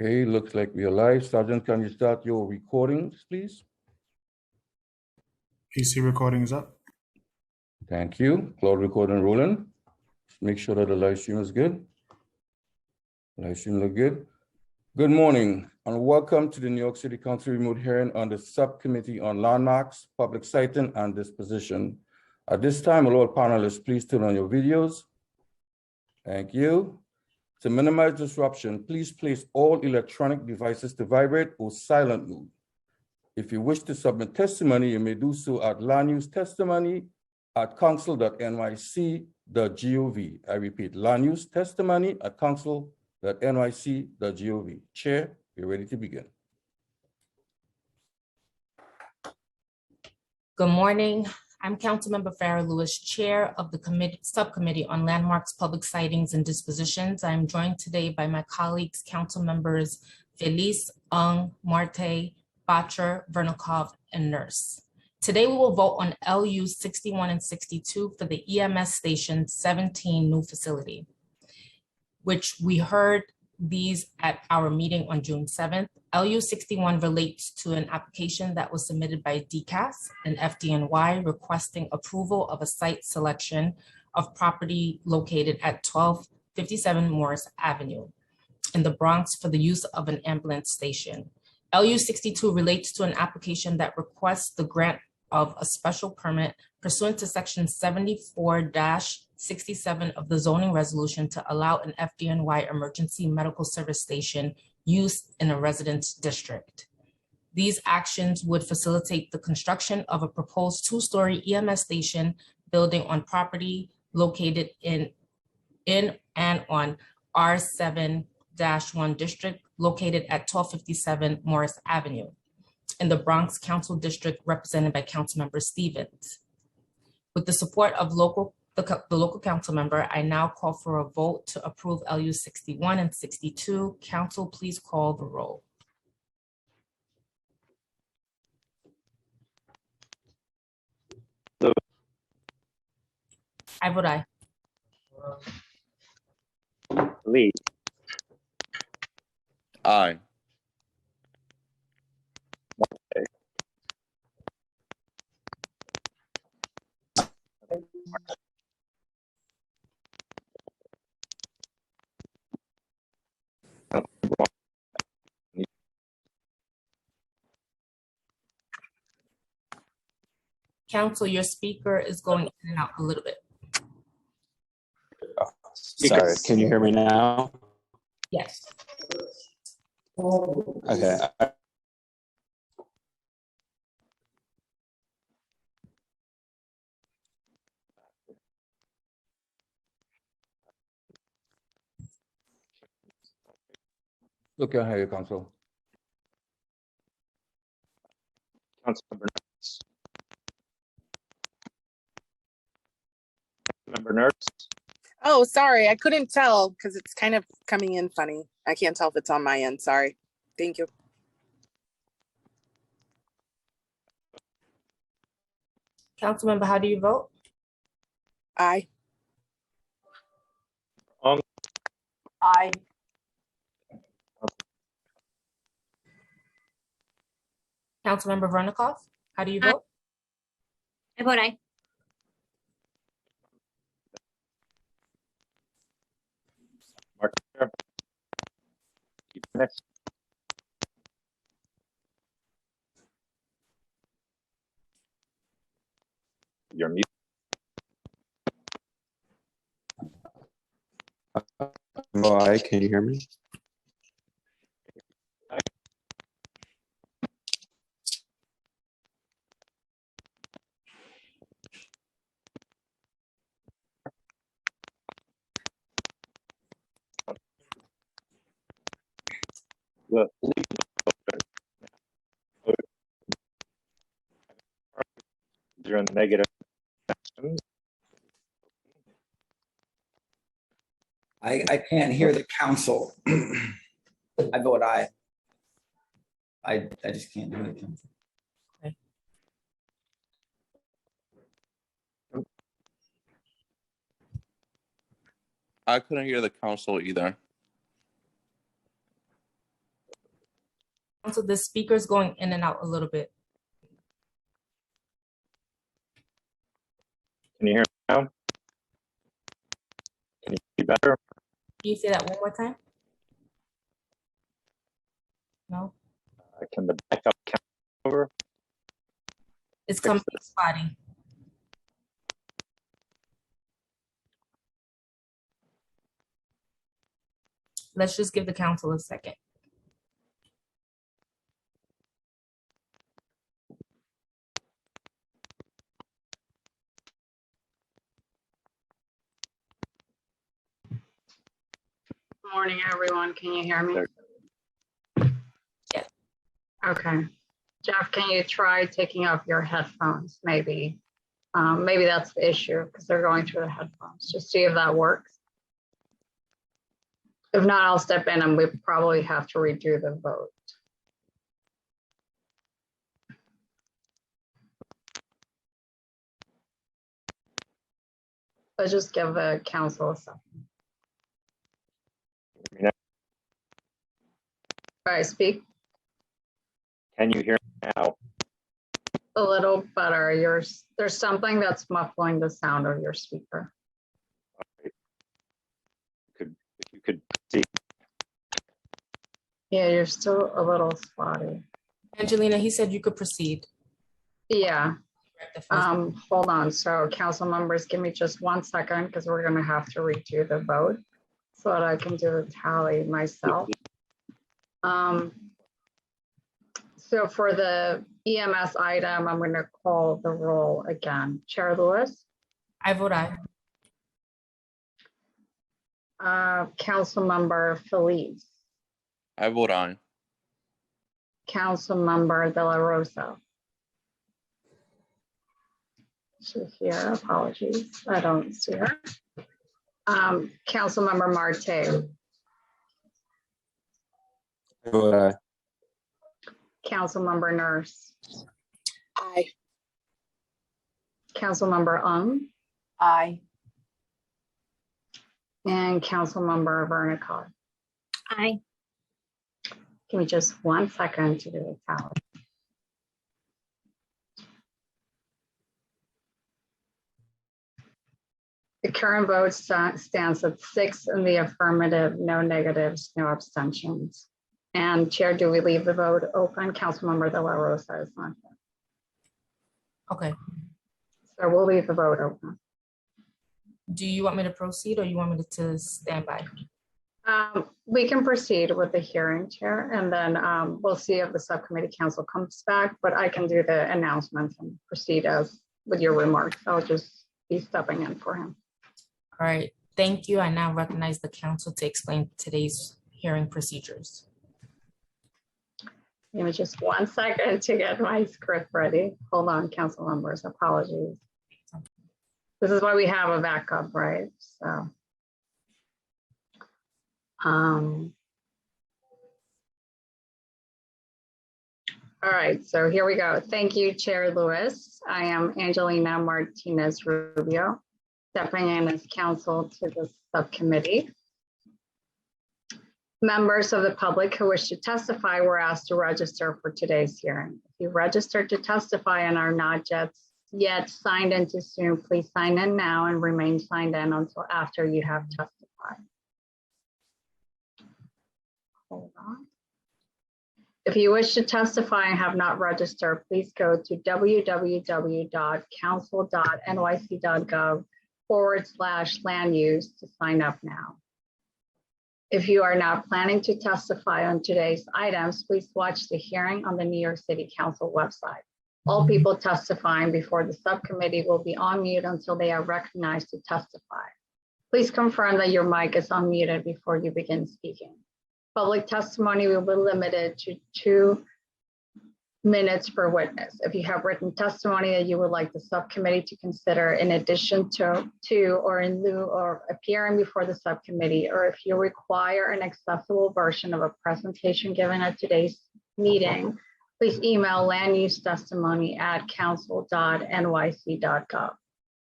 Okay, looks like we are live. Sergeant, can you start your recordings, please? PC recording is up. Thank you. Cloud recording rolling. Make sure that the live stream is good. Live stream look good. Good morning and welcome to the New York City Council remote hearing on the Subcommittee on Landmarks, Public Siting, and Disposition. At this time, will all panelists please turn on your videos? Thank you. To minimize disruption, please place all electronic devices to vibrate or silent mode. If you wish to submit testimony, you may do so at landusestestimony@council.nyc.gov. I repeat, landusestestimony@council.nyc.gov. Chair, you're ready to begin. Good morning. I'm Councilmember Farah Lewis, Chair of the Subcommittee on Landmarks, Public Sightings, and Dispositions. I'm joined today by my colleagues, Council Members Felice, Ung, Marte, Botcher, Vernikov, and Nurse. Today we will vote on LU 61 and 62 for the EMS Station 17 new facility, which we heard these at our meeting on June 7th. LU 61 relates to an application that was submitted by DCAS and FDNY requesting approval of a site selection of property located at 1257 Morris Avenue in the Bronx for the use of an ambulance station. LU 62 relates to an application that requests the grant of a special permit pursuant to section 74-67 of the zoning resolution to allow an FDNY emergency medical service station used in a residence district. These actions would facilitate the construction of a proposed two-story EMS station building on property located in and on R7-1 district located at 1257 Morris Avenue in the Bronx Council District represented by Councilmember Stevens. With the support of the local council member, I now call for a vote to approve LU 61 and 62. Council, please call the roll. I vote aye. Lee. Aye. Council, your speaker is going in and out a little bit. Sorry, can you hear me now? Yes. Okay. Look at here, Council. Councilmember Nurse. Member Nurse. Oh, sorry. I couldn't tell because it's kind of coming in funny. I can't tell if it's on my end. Sorry. Thank you. Councilmember, how do you vote? Aye. Aye. Councilmember Vernikov, how do you vote? I vote aye. You're mute. Aye, can you hear me? You're in negative. I can't hear the council. I vote aye. I just can't do it. Okay. I couldn't hear the council either. Council, the speaker's going in and out a little bit. Can you hear me now? Can you be better? Can you say that one more time? No, Can the backup count over? it's coming spotty. Let's just give the council a second. Morning, everyone. Can you hear me? Yeah. Okay. Jeff, can you try taking off your headphones? Maybe. Maybe that's the issue because they're going through the headphones. Just see if that works. If not, I'll step in and we probably have to redo the vote. Let's just give the council a second. All right, speak Can you hear me now? a little better. There's something that's muffling the sound of your speaker. If you could see. Yeah, you're still a little spotty. Angelina, he said you could proceed. Yeah. Rectify. Hold on. So council members, give me just 1 second because we're going to have to redo the vote so that I can do the tally myself. So for the EMS item, I'm going to call the roll again. Chair Lewis, I vote aye. Council Member Felice, I vote aye. Council Member De La Rosa. She's here. Apologies, I don't see her. Council Member Marte. I vote aye. Councilmember Nurse, Aye. Councilmember Ung, Aye. and Councilmember Vernicott. Aye. Give me just 1 second to do the tally. The current vote stands at 6 in the affirmative, no negatives, no abstentions. And Chair, do we leave the vote open? Councilmember De La Rosa is not here. Okay. So we'll leave the vote open. Do you want me to proceed or you want me to stand by? We can proceed with the hearing, Chair, and then we'll see if the subcommittee council comes back, but I can do the announcements and proceed as with your remarks. I'll just be stepping in for him. All right. Thank you. I now recognize the council to explain today's hearing procedures. Give me just 1 second to get my script ready. Hold on, council members, apologies. This is why we have a backup, right? So. All right, so here we go. Thank you, Chair Lewis. I am Angelina Martinez Rubio, stepping in as counsel to the subcommittee. Members of the public who wish to testify were asked to register for today's hearing. If you registered to testify and are not yet signed into Zoom, please sign in now and remain signed in until after you have testified. Hold on. If you wish to testify and have not registered, please go to www.council.nyc.gov/land use to sign up now. If you are not planning to testify on today's items, please watch the hearing on the New York City Council website. All people testifying before the subcommittee will be on mute until they are recognized to testify. Please confirm that your mic is unmuted before you begin speaking. Public testimony will be limited to 2 minutes per witness. If you have written testimony that you would like the subcommittee to consider in addition to or in lieu of appearing before the subcommittee, or if you require an accessible version of a presentation given at today's meeting, please email landusetestimony@council.nyc.gov.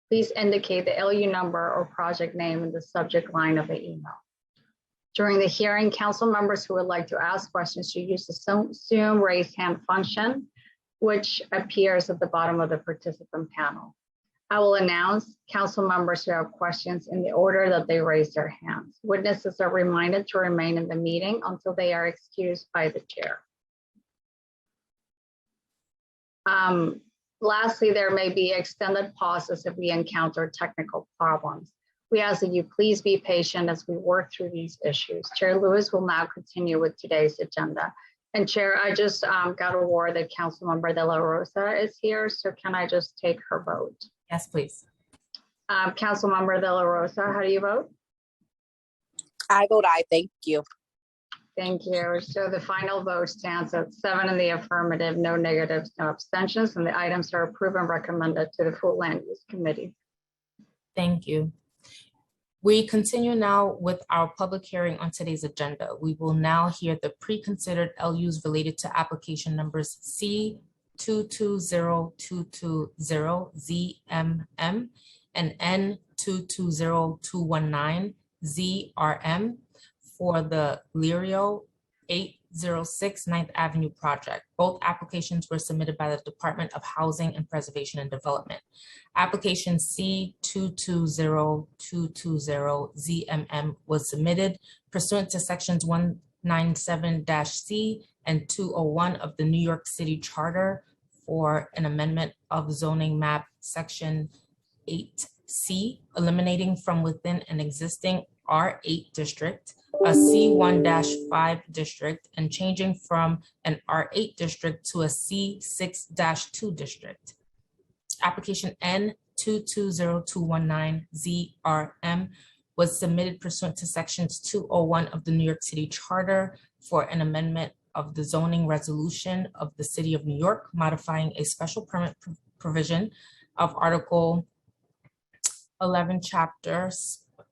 Please indicate the LU number or project name in the subject line of the email. During the hearing, council members who would like to ask questions should use the Zoom raise hand function, which appears at the bottom of the participant panel. I will announce council members who have questions in the order that they raise their hands. Witnesses are reminded to remain in the meeting until they are excused by the chair. Lastly, there may be extended pauses if we encounter technical problems. We ask that you please be patient as we work through these issues. Chair Lewis will now continue with today's agenda. And Chair, I just got a word that Councilmember De La Rosa is here, so can I just take her vote? Yes, please. Councilmember De La Rosa, how do you vote? I vote aye. Thank you. Thank you. So the final vote stands at 7 in the affirmative, no negatives, no abstentions, and the items are approved and recommended to the full Land Use Committee. Thank you. We continue now with our public hearing on today's agenda. We will now hear the pre-considered LUs related to application numbers C220220ZMM and N220219ZRM for the Lirio 806 9th Avenue project. Both applications were submitted by the Department of Housing and Preservation and Development. Application C220220ZMM was submitted pursuant to sections 197-C and 201 of the New York City Charter for an amendment of zoning map section 8C, eliminating from within an existing R8 district a C1-5 district and changing from an R8 district to a C6-2 district. Application N220219ZRM was submitted pursuant to sections 201 of the New York City Charter for an amendment of the zoning resolution of the City of New York, modifying a special permit provision of Article 11, Chapter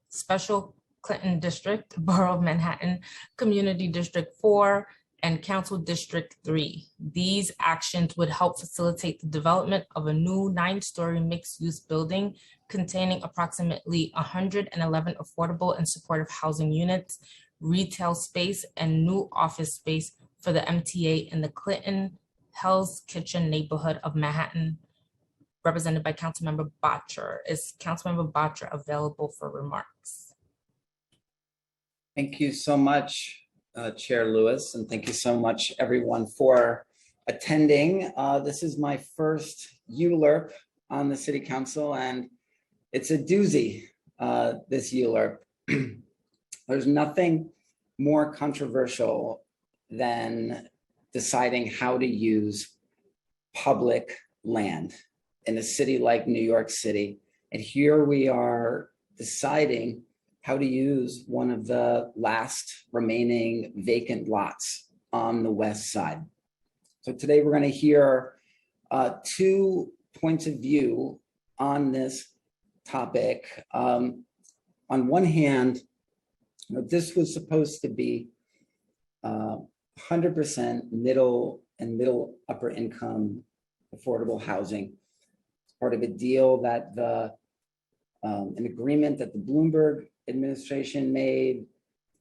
Special Clinton District, Borough of Manhattan, Community District 4, and Council District 3. These actions would help facilitate the development of a new 9-story mixed-use building containing approximately 111 affordable and supportive housing units, retail space, and new office space for the MTA in the Clinton Hell's Kitchen neighborhood of Manhattan, represented by Councilmember Bottcher. Is Councilmember Bottcher available for remarks? Thank you so much, Chair Lewis, and thank you so much, everyone, for attending. This is my first ULURP on the City Council, and it's a doozy, this ULURP. There's nothing more controversial than deciding how to use public land in a city like New York City. And here we are deciding how to use one of the last remaining vacant lots on the west side. So today we're going to hear 2 points of view on this topic. On one hand, this was supposed to be 100% middle and middle upper income affordable housing. It's part of a deal that an agreement that the Bloomberg administration made,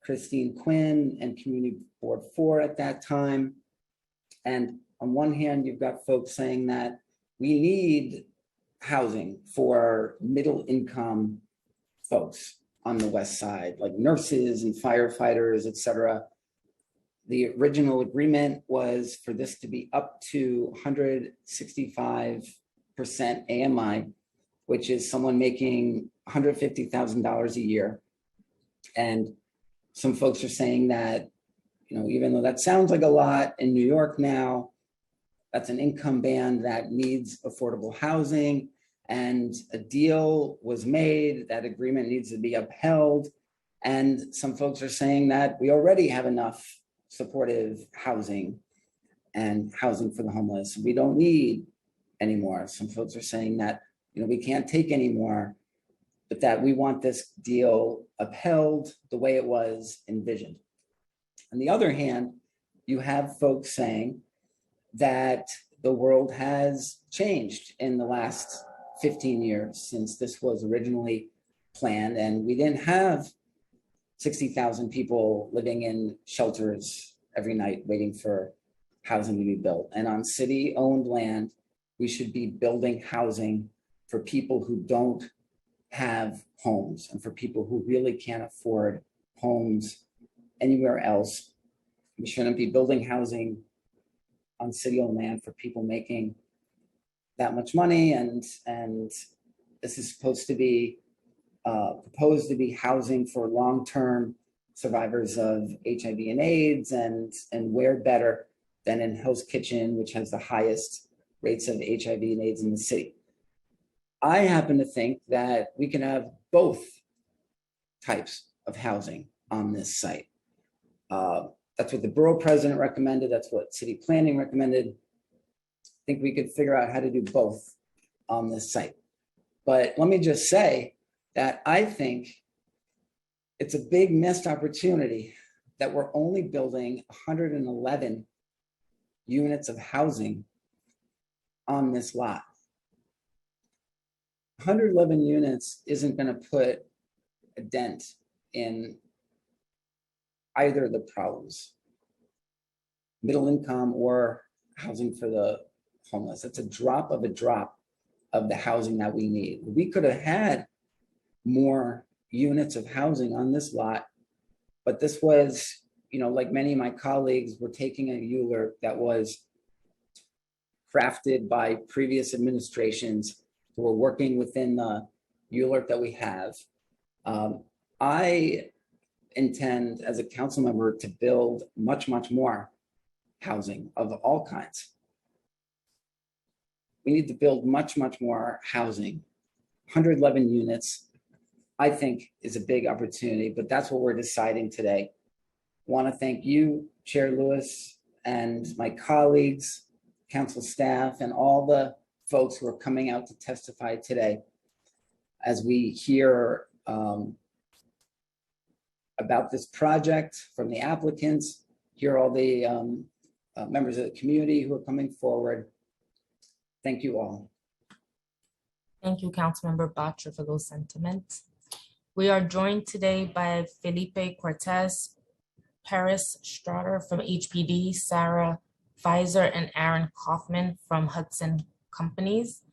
Christine Quinn and Community Board 4 at that time. And on one hand, you've got folks saying that we need housing for middle income folks on the west side, like nurses and firefighters, et cetera. The original agreement was for this to be up to 165% AMI, which is someone making $150,000 a year. And some folks are saying that, even though that sounds like a lot in New York now, that's an income band that needs affordable housing. And a deal was made, that agreement needs to be upheld. And some folks are saying that we already have enough supportive housing and housing for the homeless. We don't need any more. Some folks are saying that we can't take any more, but that we want this deal upheld the way it was envisioned. On the other hand, you have folks saying that the world has changed in the last 15 years since this was originally planned, and we didn't have 60,000 people living in shelters every night waiting for housing to be built. And on city-owned land, we should be building housing for people who don't have homes and for people who really can't afford homes anywhere else. We shouldn't be building housing on city-owned land for people making that much money. And this is supposed to be proposed to be housing for long-term survivors of HIV and AIDS, and where better than in Hell's Kitchen, which has the highest rates of HIV and AIDS in the city. I happen to think that we can have both types of housing on this site. That's what the borough president recommended. That's what city planning recommended. I think we could figure out how to do both on this site. But let me just say that I think it's a big missed opportunity that we're only building 111 units of housing on this lot. 111 units isn't going to put a dent in either of the problems, middle income or housing for the homeless. It's a drop of the housing that we need. We could have had more units of housing on this lot, but this was, like many of my colleagues, were taking a ULURP that was crafted by previous administrations who were working within the ULURP that we have. I intend as a council member to build much, much more housing of all kinds. We need to build much, much more housing. 111 units, I think, is a big opportunity, but that's what we're deciding today. I want to thank you, Chair Lewis, and my colleagues, council staff, and all the folks who are coming out to testify today as we hear about this project from the applicants, hear all the members of the community who are coming forward. Thank you all. Thank you, Councilmember Batra, for those sentiments. We are joined today by Felipe Cortez, Paris Strader from HPD, Sarah Pfizer, and Aaron Kaufman from Hudson Companies,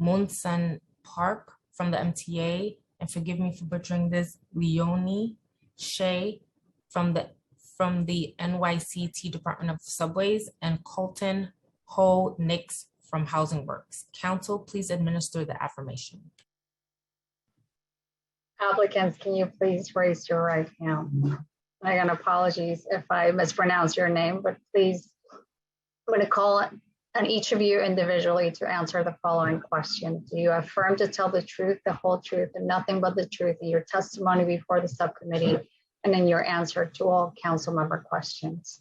Moonsun Park from the MTA, and forgive me for butchering this, Leonie Shea from the NYCT Department of Subways, and Colton Ho Nix from Housing Works. Council, please administer the affirmation. Applicants, can you please raise your right hand? Again, apologies if I mispronounce your name, but please, I'm going to call on each of you individually to answer the following question. Do you affirm to tell the truth, the whole truth, and nothing but the truth in your testimony before the subcommittee and in your answer to all council member questions?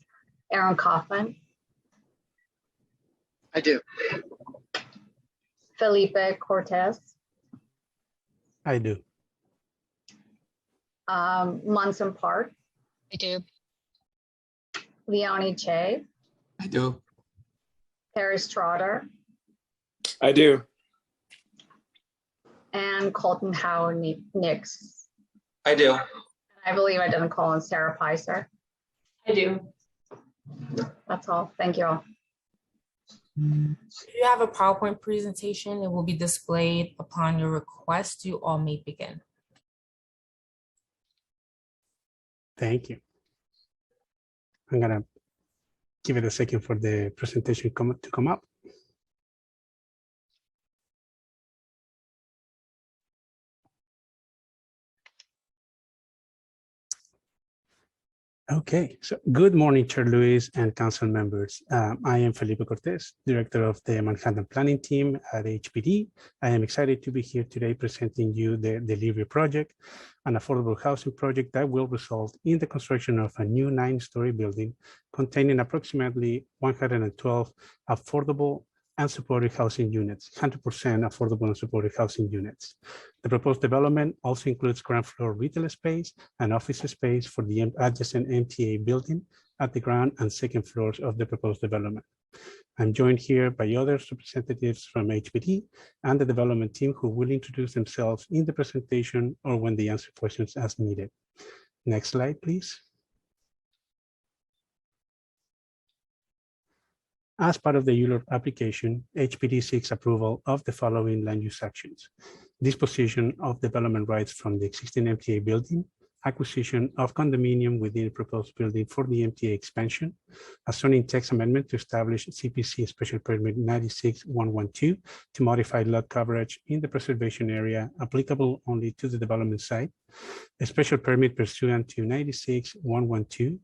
Aaron Kaufman? I do. Felipe Cortez? I do. Munson Park? I do. Leonie Che? I do. Paris Trotter? I do. And Colton Howe Nix? I do. I believe I didn't call on Sarah Pfizer. I do. That's all. Thank you all. If you have a PowerPoint presentation, it will be displayed upon your request. You all may begin. Thank you. I'm gonna give it a second for the presentation to come up. Okay, so good morning, Chair Lewis and council members. I am Felipe Cortez, Director of the Manhattan Planning Team at HPD. I am excited to be here today presenting you the delivery project, an affordable housing project that will result in the construction of a new 9-story building containing approximately 112 affordable and supported housing units, 100% affordable and supported housing units. The proposed development also includes ground floor retail space and office space for the adjacent MTA building at the ground and second floors of the proposed development. I'm joined here by other representatives from HPD and the development team who will introduce themselves in the presentation or when they answer questions as needed. Next slide, please. As part of the ULURP application, HPD seeks approval of the following land use actions: disposition of development rights from the existing MTA building, acquisition of condominium within the proposed building for the MTA expansion, a zoning text amendment to establish CPC Special Permit 96112 to modify lot coverage in the preservation area applicable only to the development site, a special permit pursuant to 96112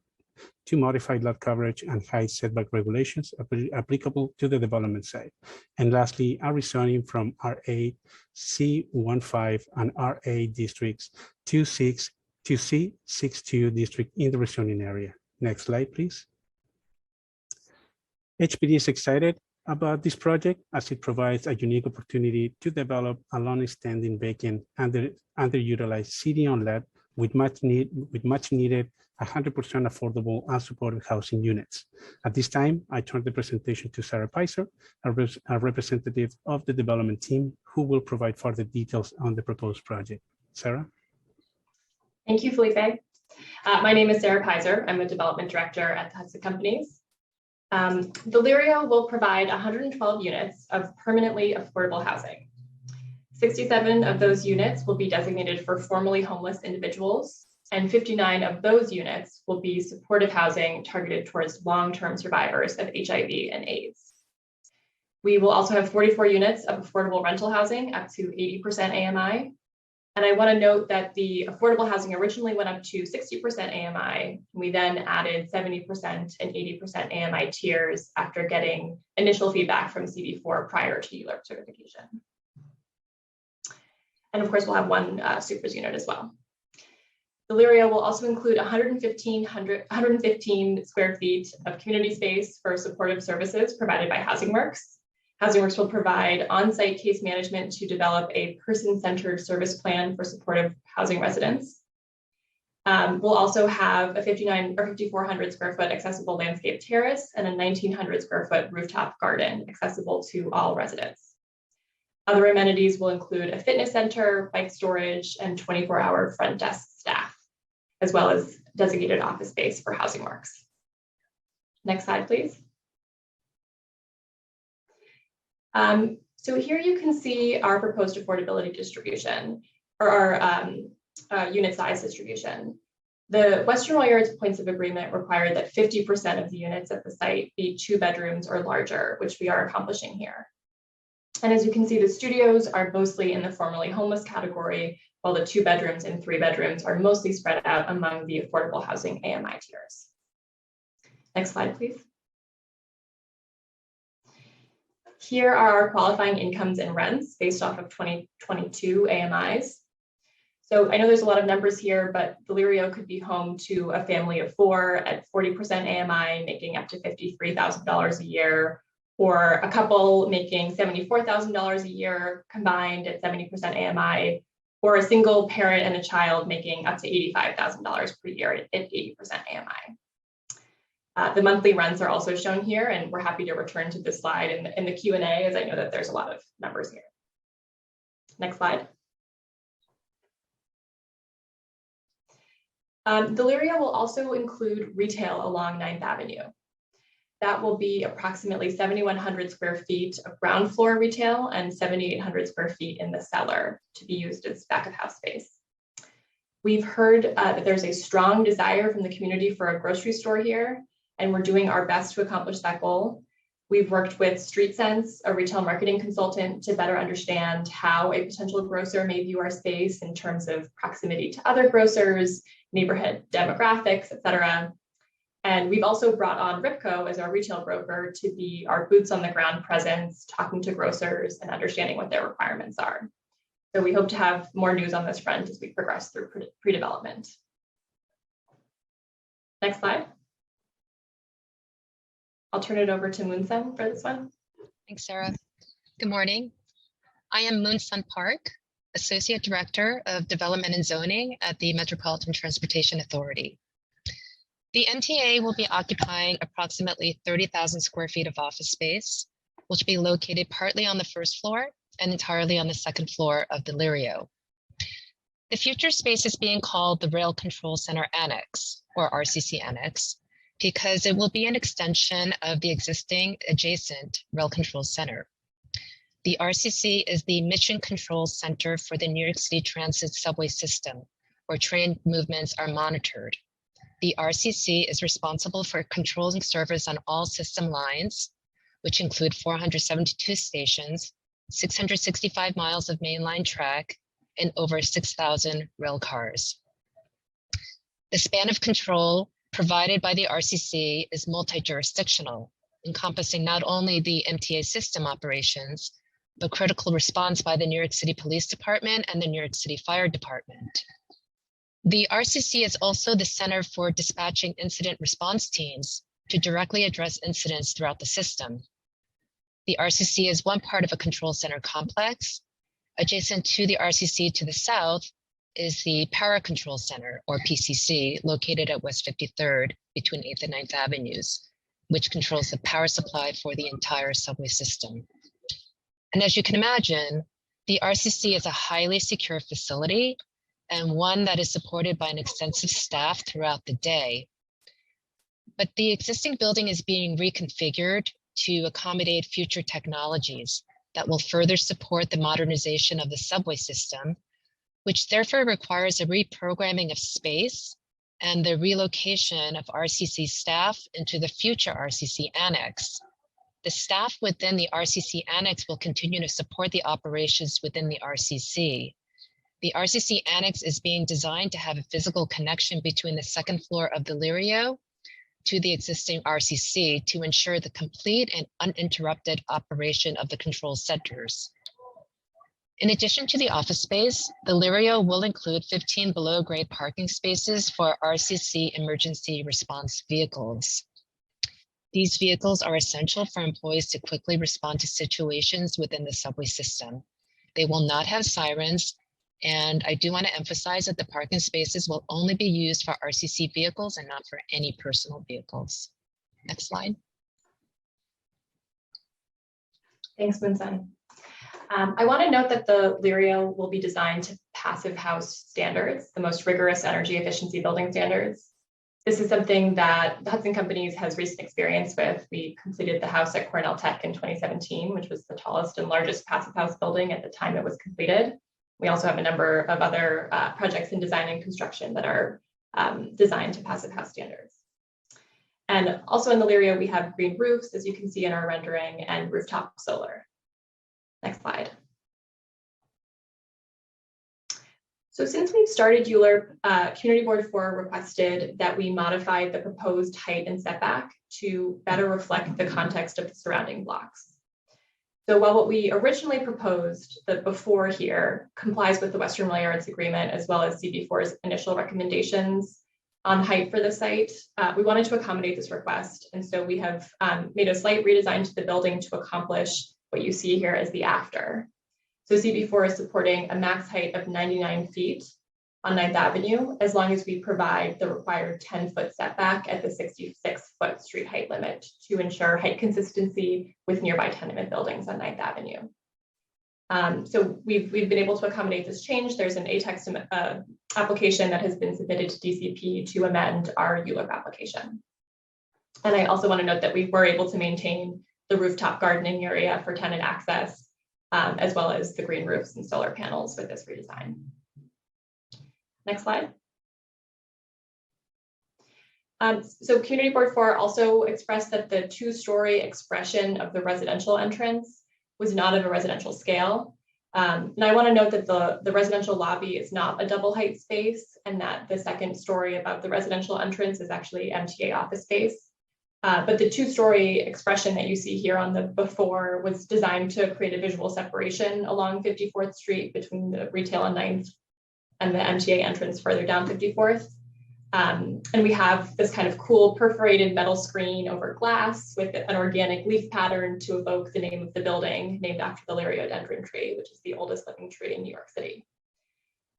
to modify lot coverage and height setback regulations applicable to the development site. And lastly, a rezoning from RA C15 and RA districts to C62 district in the rezoning area. Next slide, please. HPD is excited about this project as it provides a unique opportunity to develop a long-standing vacant underutilized city-owned land with much needed 100% affordable and supportive housing units. At this time, I turn the presentation to Sarah Pizer, a representative of the development team, who will provide further details on the proposed project. Sarah? Thank you, Felipe. My name is Sarah Pizer. I'm a development director at the Subcommittees. Delirio will provide 112 units of permanently affordable housing. 67 of those units will be designated for formerly homeless individuals, and 59 of those units will be supportive housing targeted towards long-term survivors of HIV and AIDS. We will also have 44 units of affordable rental housing up to 80% AMI. And I want to note that the affordable housing originally went up to 60% AMI. We then added 70% and 80% AMI tiers after getting initial feedback from CB4 prior to ULURP certification. And of course, we'll have one supers unit as well. Delirio will also include 115 square feet of community space for supportive services provided by HousingWorks. HousingWorks will provide on-site case management to develop a person-centered service plan for supportive housing residents. We'll also have a 5,400 square foot accessible landscape terrace and a 1,900 square foot rooftop garden accessible to all residents. Other amenities will include a fitness center, bike storage, and 24-hour front desk staff, as well as designated office space for HousingWorks. Next slide, please. So here you can see our proposed affordability distribution, or our unit size distribution. The Western Royal Yards points of agreement require that 50% of the units at the site be 2 bedrooms or larger, which we are accomplishing here. And as you can see, the studios are mostly in the formerly homeless category, while the 2 bedrooms and 3 bedrooms are mostly spread out among the affordable housing AMI tiers. Next slide, please. Here are our qualifying incomes and rents based off of 2022 AMIs. So I know there's a lot of numbers here, but Delirio could be home to a family of 4 at 40% AMI, making up to $53,000 a year, or a couple making $74,000 a year combined at 70% AMI, or a single parent and a child making up to $85,000 per year at 80% AMI. The monthly rents are also shown here, and we're happy to return to this slide in the Q&A, as I know that there's a lot of numbers here. Next slide. Delirio will also include retail along 9th Avenue. That will be approximately 7,100 square feet of ground floor retail and 7,800 square feet in the cellar to be used as back of house space. We've heard that there's a strong desire from the community for a grocery store here, and we're doing our best to accomplish that goal. We've worked with StreetSense, a retail marketing consultant, to better understand how a potential grocer may view our space in terms of proximity to other grocers, neighborhood demographics, et cetera. And we've also brought on Ripco as our retail broker to be our boots on the ground presence, talking to grocers and understanding what their requirements are. So we hope to have more news on this front as we progress through pre-development. Next slide. I'll turn it over to Moonsun for this one. Thanks, Sarah. Good morning. I am Moonsun Park, Associate Director of Development and Zoning at the Metropolitan Transportation Authority. The MTA will be occupying approximately 30,000 square feet of office space, which will be located partly on the first floor and entirely on the second floor of Delirio. The future space is being called the Rail Control Center Annex, or RCC Annex, because it will be an extension of the existing adjacent Rail Control Center. The RCC is the Mission Control Center for the New York City Transit subway system, where train movements are monitored. The RCC is responsible for controlling service on all system lines, which include 472 stations, 665 miles of mainline track, and over 6,000 rail cars. The span of control provided by the RCC is multi-jurisdictional, encompassing not only the MTA system operations, but critical response by the New York City Police Department and the New York City Fire Department. The RCC is also the center for dispatching incident response teams to directly address incidents throughout the system. The RCC is one part of a control center complex. Adjacent to the RCC to the south is the Power Control Center, or PCC, located at West 53rd between 8th and 9th Avenues, which controls the power supply for the entire subway system. And as you can imagine, the RCC is a highly secure facility and one that is supported by an extensive staff throughout the day. But the existing building is being reconfigured to accommodate future technologies that will further support the modernization of the subway system, which therefore requires a reprogramming of space and the relocation of RCC staff into the future RCC Annex. The staff within the RCC Annex will continue to support the operations within the RCC. The RCC Annex is being designed to have a physical connection between the second floor of the Lirio to the existing RCC to ensure the complete and uninterrupted operation of the control centers. In addition to the office space, the Lirio will include 15 below-grade parking spaces for RCC emergency response vehicles. These vehicles are essential for employees to quickly respond to situations within the subway system. They will not have sirens, and I do want to emphasize that the parking spaces will only be used for RCC vehicles and not for any personal vehicles. Next slide. Thanks, Munson. I want to note that the Lirio will be designed to passive house standards, the most rigorous energy efficiency building standards. This is something that the Hudson Companies has recent experience with. We completed the house at Cornell Tech in 2017, which was the tallest and largest passive house building at the time it was completed. We also have a number of other projects in design and construction that are designed to passive house standards. And also in the Lirio, we have green roofs, as you can see in our rendering, and rooftop solar. Next slide. So since we've started ULURP, Community Board 4 requested that we modify the proposed height and setback to better reflect the context of the surrounding blocks. So while what we originally proposed, the before here, complies with the Western Rail Yards Agreement as well as CB4's initial recommendations on height for the site, we wanted to accommodate this request. And so we have made a slight redesign to the building to accomplish what you see here as the after. So CB4 is supporting a max height of 99 feet on 9th Avenue, as long as we provide the required 10-foot setback at the 66-foot street height limit to ensure height consistency with nearby tenement buildings on 9th Avenue. So we've been able to accommodate this change. There's an ATEX application that has been submitted to DCP to amend our ULURP application. And I also want to note that we were able to maintain the rooftop gardening area for tenant access, as well as the green roofs and solar panels with this redesign. Next slide. So Community Board 4 also expressed that the two-story expression of the residential entrance was not of a residential scale. And I want to note that the residential lobby is not a double height space, and that the second story above the residential entrance is actually MTA office space. But the two-story expression that you see here on the before was designed to create a visual separation along 54th Street between the retail on 9th and the MTA entrance further down 54th. And we have this kind of cool perforated metal screen over glass with an organic leaf pattern to evoke the name of the building, named after the liriodendron tree, which is the oldest living tree in New York City.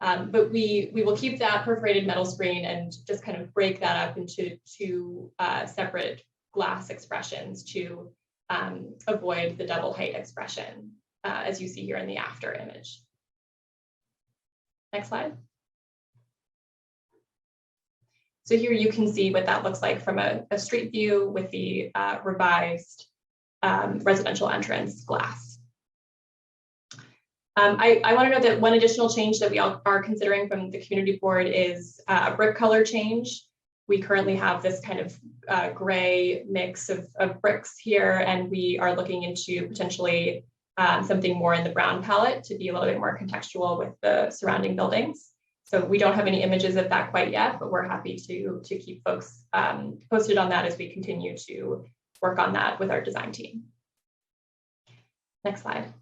But we will keep that perforated metal screen and just kind of break that up into two separate glass expressions to avoid the double height expression, as you see here in the after image. Next slide. So here you can see what that looks like from a street view with the revised residential entrance glass. I want to note that one additional change that we are considering from the community board is a brick color change. We currently have this kind of gray mix of bricks here, and we are looking into potentially something more in the brown palette to be a little bit more contextual with the surrounding buildings. So we don't have any images of that quite yet, but we're happy to keep folks posted on that as we continue to work on that with our design team. Next slide.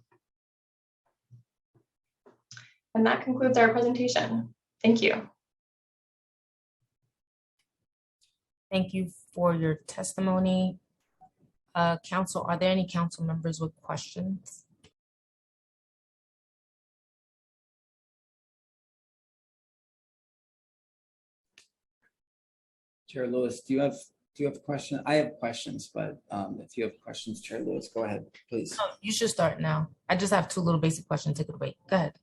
And that concludes our presentation. Thank you. Thank you for your testimony. Council, are there any council members with questions? Chair Lewis, do you have a question? I have questions, but if you have questions, Chair Lewis, go ahead, please. No, you should start now. I just have two little basic questions. Take it away. Go ahead.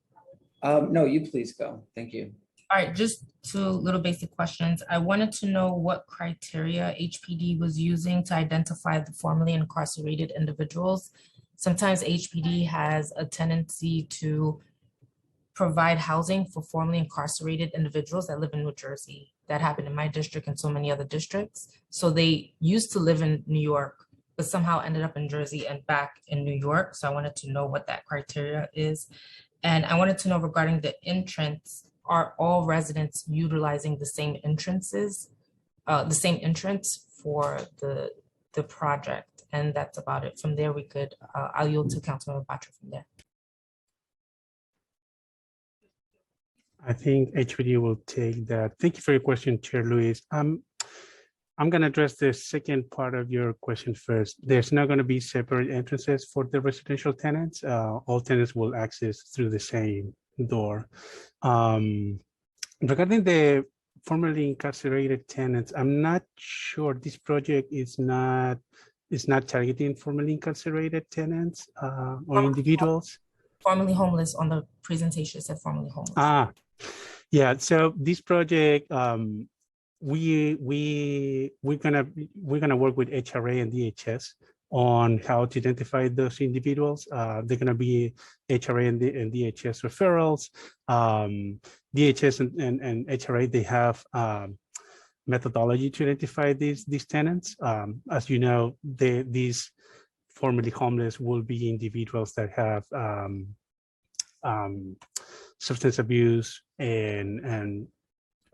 No, you please go. Thank you. All right, just two little basic questions. I wanted to know what criteria HPD was using to identify the formerly incarcerated individuals. Sometimes HPD has a tendency to provide housing for formerly incarcerated individuals that live in New Jersey. That happened in my district and so many other districts. So they used to live in New York, but somehow ended up in Jersey and back in New York. So I wanted to know what that criteria is. And I wanted to know regarding the entrance, are all residents utilizing the same entrances, the same entrance for the project? And that's about it. From there, we could, I'll yield to Councilmember Batra from there. I think HPD will take that. Thank you for your question, Chair Lewis. I'm going to address the second part of your question first. There's not going to be separate entrances for the residential tenants. All tenants will access through the same door. Regarding the formerly incarcerated tenants, I'm not sure this project is not targeting formerly incarcerated tenants or individuals. Formerly homeless. On the presentation said formerly homeless. Yeah. So this project, we're gonna work with HRA and DHS on how to identify those individuals. They're gonna be HRA and DHS referrals. DHS and HRA, they have methodology to identify these tenants. As you know, these formerly homeless will be individuals that have substance abuse and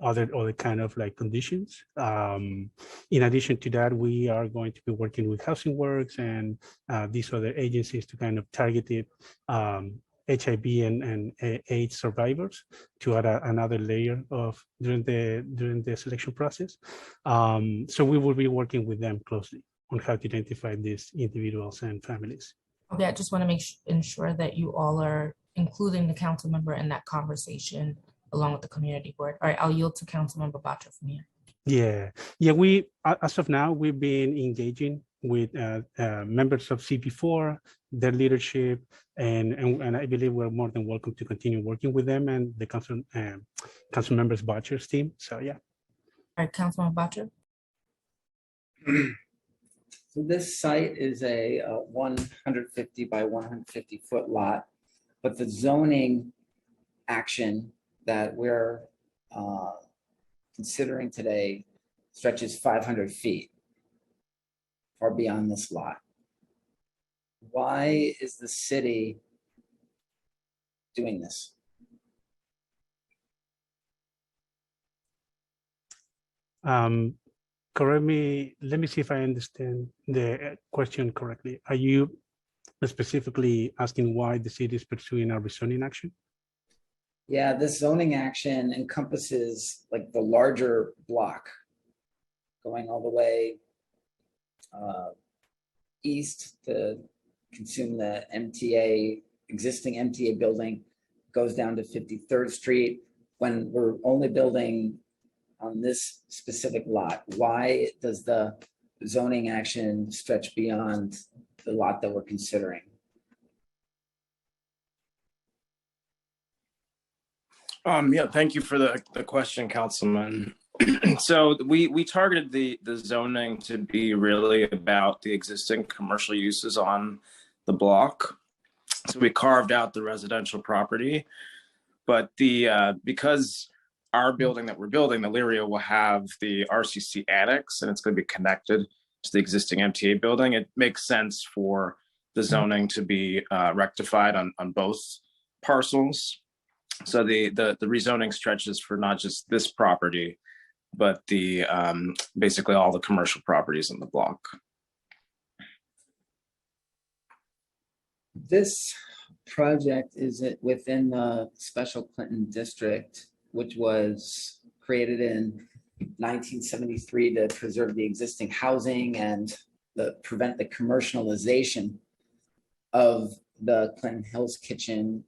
other kind of like conditions. In addition to that, we are going to be working with Housing Works and these other agencies to kind of target it, HIV and AIDS survivors to add another layer of during the selection process. So we will be working with them closely on how to identify these individuals and families. Okay, I just want to ensure that you all are including the council member in that conversation along with the community board. All right, I'll yield to Councilmember Batra from here. Yeah. We as of now we've been engaging with members of CP4, their leadership, and I believe we're more than welcome to continue working with them and the council members Batra's team. So yeah. All right, Councilmember Batra. So this site is a 150 by 150 foot lot, but the zoning action that we're considering today stretches 500 feet far beyond this lot. Why is the city doing this? Correct me, let me see if I understand the question correctly. Are you specifically asking why the city is pursuing a rezoning action? Yeah, this zoning action encompasses like the larger block going all the way east to consume the MTA, existing MTA building, goes down to 53rd Street. When we're only building on this specific lot, why does the zoning action stretch beyond the lot that we're considering? Yeah, thank you for the question, Councilman So we targeted the zoning to be really about the existing commercial uses on the block. So we carved out the residential property, but because our building that we're building, the Lirio, will have the RCC annex, and it's going to be connected to the existing MTA building. It makes sense for the zoning to be rectified on both parcels. So the rezoning stretches for not just this property, but the basically all the commercial properties in the block. This project is it within the Special Clinton District, which was created in 1973 to preserve the existing housing and prevent the commercialization of the Clinton Hills Kitchen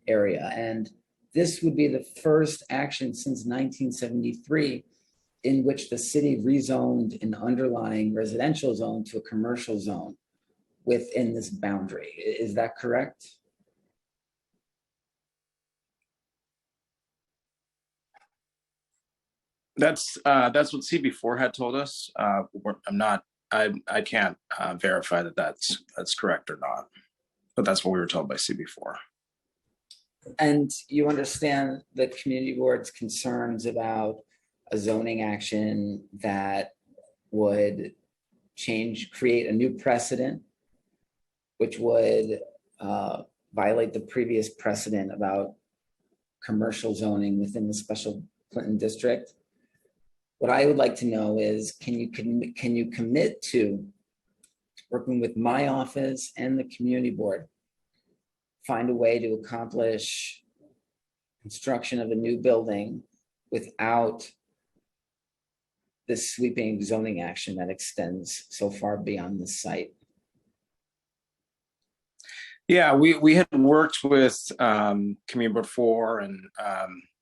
area. And this would be the first action since 1973 in which the city rezoned an underlying residential zone to a commercial zone within this boundary. Is that correct? That's what CB4 had told us. I can't verify that that's correct or not, but that's what we were told by CB4. And you understand the community board's concerns about a zoning action that would create a new precedent, which would violate the previous precedent about commercial zoning within the Special Clinton District. What I would like to know is, can you commit to working with my office and the community board, find a way to accomplish construction of a new building without this sweeping zoning action that extends so far beyond the site? Yeah, we had worked with Community Board 4 and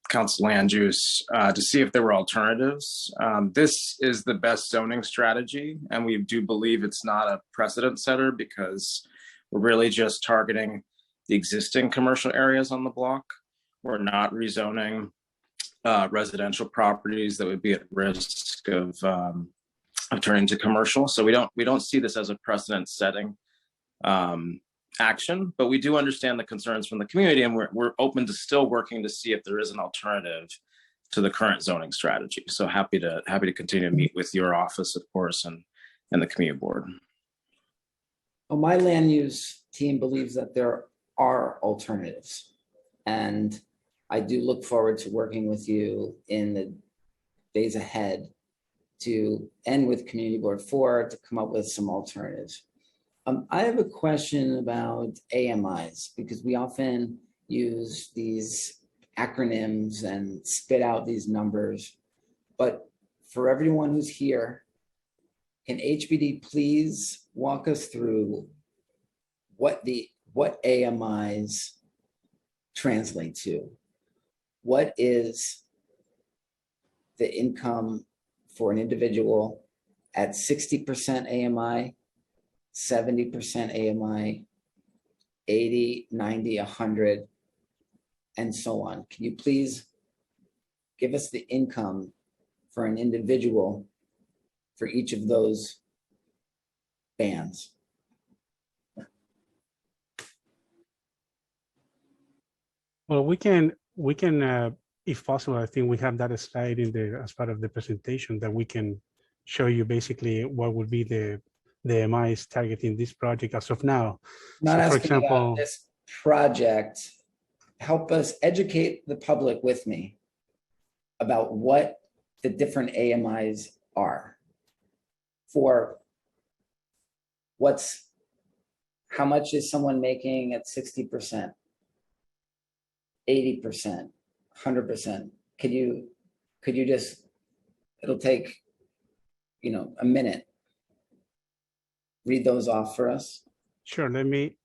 Council Land Use to see if there were alternatives. This is the best zoning strategy, and we do believe it's not a precedent setter because we're really just targeting the existing commercial areas on the block. We're not rezoning residential properties that would be at risk of turning to commercial. So we don't see this as a precedent setting action, but we do understand the concerns from the community, and we're open to still working to see if there is an alternative to the current zoning strategy. So happy to continue to meet with your office, of course, and the community board. Well, my land use team believes that there are alternatives, and I do look forward to working with you in the days ahead to end with Community Board 4 to come up with some alternatives. I have a question about AMIs, because we often use these acronyms and spit out these numbers. But for everyone who's here, can HBD please walk us through what AMIs translate to? What is the income for an individual at 60% AMI, 70% AMI, 80, 90, 100, and so on? Can you please give us the income for an individual for each of those bands? Well, we can, if possible, I think we have that slide in there as part of the presentation that we can show you basically what would be the MIs targeting this project as of now. Not So, asking for example, about this project. Help us educate the public with me about what the different AMIs are. For how much is someone making at 60%, 80%, 100%? Could you just, it'll take, a minute. Read those off for us. Sure, let me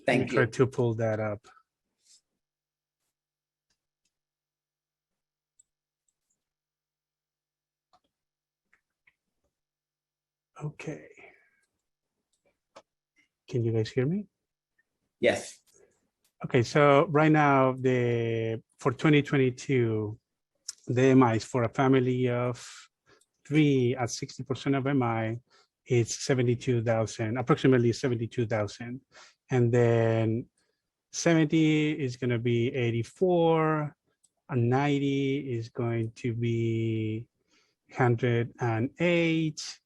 Thank try you. to pull that up. Okay. Can you guys hear me? Yes. Okay, so right now, for 2022, the MI is for a family of 3 at 60% of MI, it's 72,000, approximately 72,000. And then 70 is going to be 84, and 90 is going to be 108.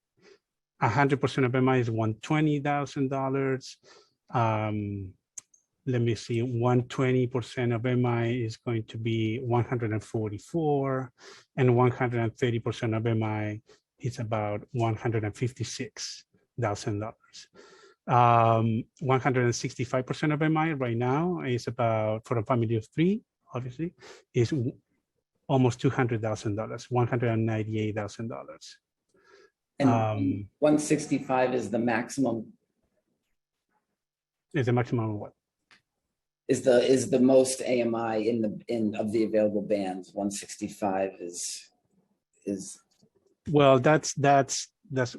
100% of MI is $120,000. Let me see, 120% of MI is going to be 144, and 130% of MI is about $156,000. 165% of MI right now is about, for a family of 3, obviously, is almost $200,000, $198,000. And 165 is the maximum, Is the maximum what? is the most AMI of the available bands. 165 is Well, that's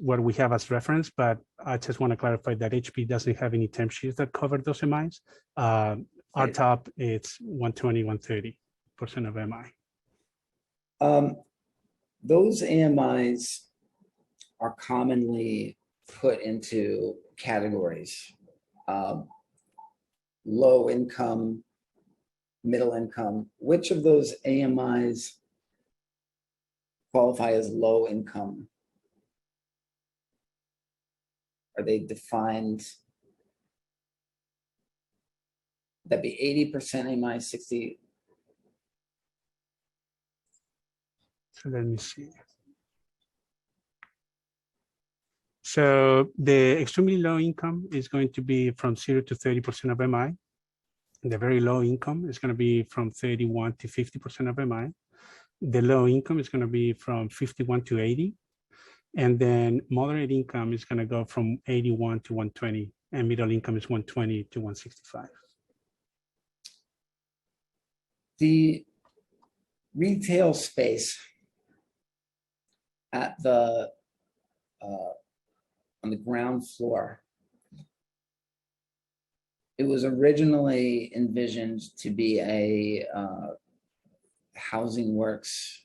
what we have as reference, but I just want to clarify that HP doesn't have any term sheets that cover those MIs. Our Right. top, it's 120, 130% of MI. Those AMIs are commonly put into categories. Low income, middle income. Which of those AMIs qualify as low income? Are they defined? That'd be 80% AMI, 60. So let me see. So the extremely low income is going to be from 0 to 30% of MI. The very low income is going to be from 31 to 50% of MI. The low income is going to be from 51 to 80. And then moderate income is going to go from 81 to 120. And middle income is 120 to 165. The retail space at the on the ground floor, it was originally envisioned to be a Housing Works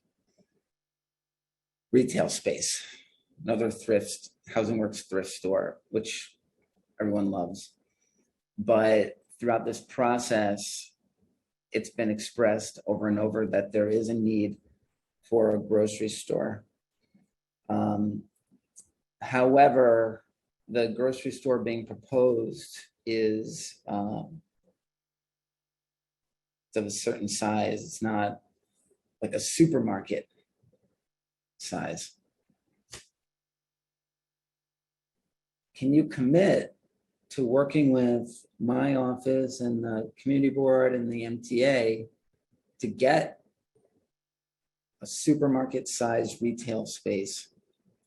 retail space, another Housing Works thrift store, which everyone loves. But throughout this process, it's been expressed over and over that there is a need for a grocery store. However, the grocery store being proposed is of a certain size. It's not like a supermarket size. Can you commit to working with my office and the community board and the MTA to get a supermarket sized retail space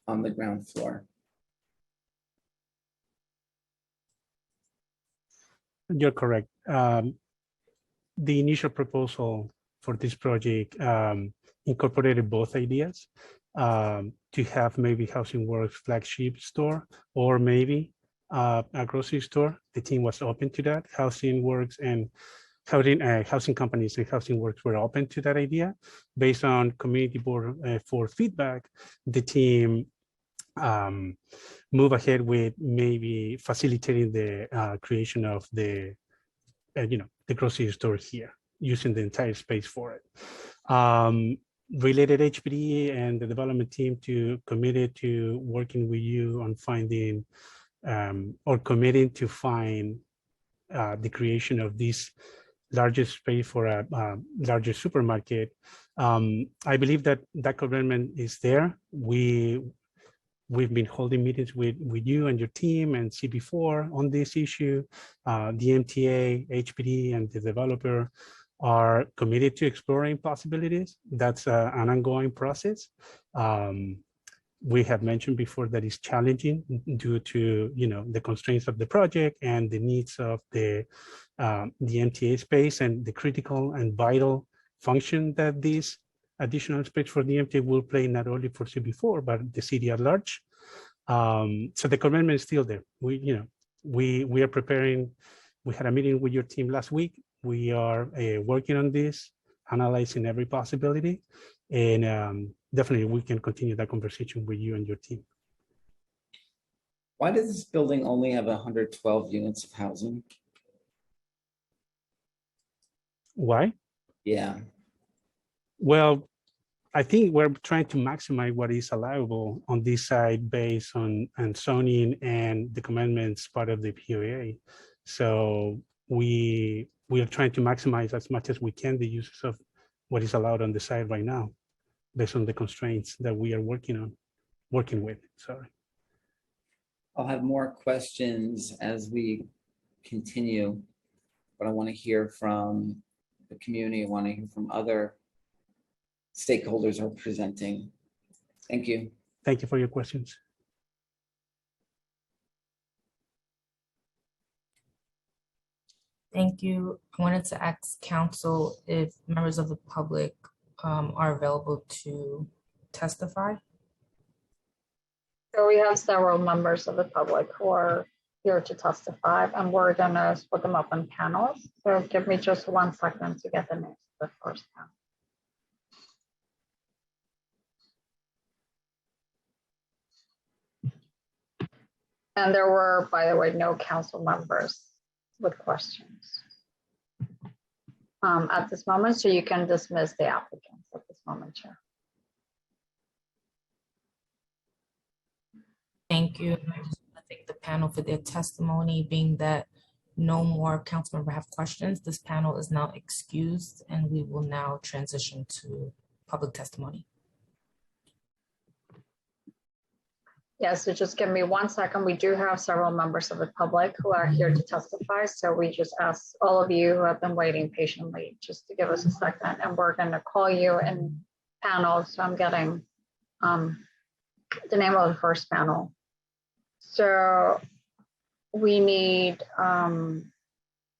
on the ground floor? You're correct. The initial proposal for this project incorporated both ideas to have maybe Housing Works flagship store or maybe a grocery store. The team was open to that. Housing Works and housing companies and Housing Works were open to that idea. Based on community board for feedback, the team move ahead with maybe facilitating the creation of the grocery store here, using the entire space for it. Related HPD and the development team committed to working with you on finding or committing to find the creation of this larger space for a larger supermarket. I believe that commitment is there. We've been holding meetings with you and your team and CB4 on this issue. The MTA, HPD, and the developer are committed to exploring possibilities. That's an ongoing process. We have mentioned before that it's challenging due to the constraints of the project and the needs of the MTA space and the critical and vital function that this additional space for the MTA will play not only for CB4 but the city at large. So the commitment is still there. We are preparing. We had a meeting with your team last week. We are working on this, analyzing every possibility, And definitely we can continue that conversation with you and your team. Why does this building only have 112 units of housing? Why? Yeah, Well, I think we're trying to maximize what is allowable on this side based on zoning and the commandments part of the POA. So we are trying to maximize as much as we can the uses of what is allowed on the side right now, based on the constraints that we are working with. Sorry. I'll have more questions as we continue, but I want to hear from the community. I want to hear from other stakeholders who are presenting. Thank you. Thank you for your questions. Thank you. I wanted to ask council if members of the public are available to testify. So we have several members of the public who are here to testify, and we're gonna split them up in panels. So give me just 1 second to get the names of the first panel. And there were, by the way, no council members with questions at this moment, so you can dismiss the applicants at this moment, Chair. Thank you. And I just want to thank the panel for their testimony, being that no more council member have questions. This panel is now excused, and we will now transition to public testimony. Yeah, so just give me 1 second. We do have several members of the public who are here to testify. So we just ask all of you who have been waiting patiently just to give us a second, and we're going to call you in panels. So I'm getting the name of the first panel. So we need,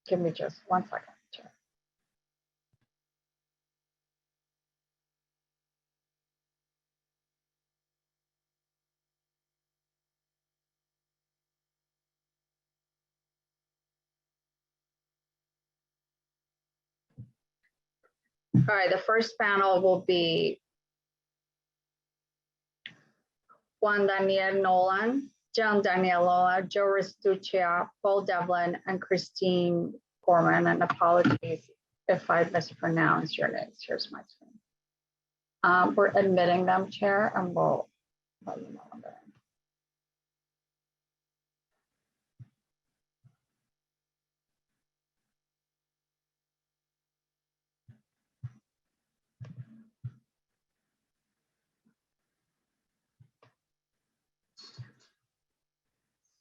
give me just 1 second. All right, the first panel will be Juan Daniel Nolan, John Daniela, Joe Restuccia, Paul Devlin, and Christine Gorman. And apologies if I mispronounced your names. Here's my screen. We're admitting them, Chair, and we'll let you know when they're in.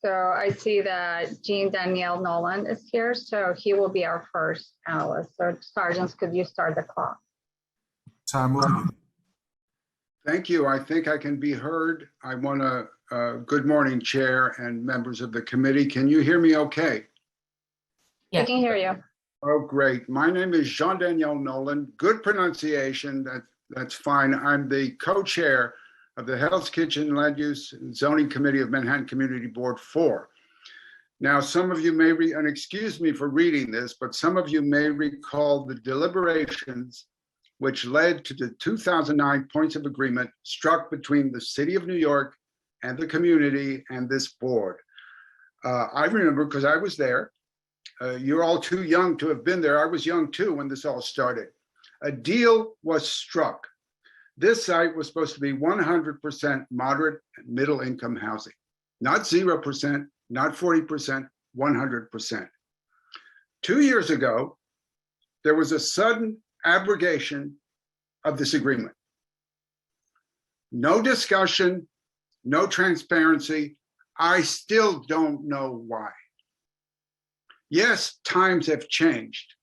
So I see that Jean Danielle Nolan is here, so he will be our first panelist. So sergeants, could you start the clock? Thank you. I think I can be heard. I want to, good morning, Chair and members of the committee. Can you hear me okay? Yeah. I can hear you. Oh, great. My name is Jean Danielle Nolan. Good pronunciation. That's fine. I'm the co-chair of the Hell's Kitchen Land Use and Zoning Committee of Manhattan Community Board 4. Now, some of you may, and excuse me for reading this, but some of you may recall the deliberations which led to the 2009 points of agreement struck between the City of New York and the community and this board. I remember because I was there. You're all too young to have been there. I was young too when this all started. A deal was struck. This site was supposed to be 100% moderate and middle income housing, not 0%, not 40%, 100%. 2 years ago, there was a sudden abrogation of this agreement. No discussion, no transparency. I still don't know why. Yes, times have changed,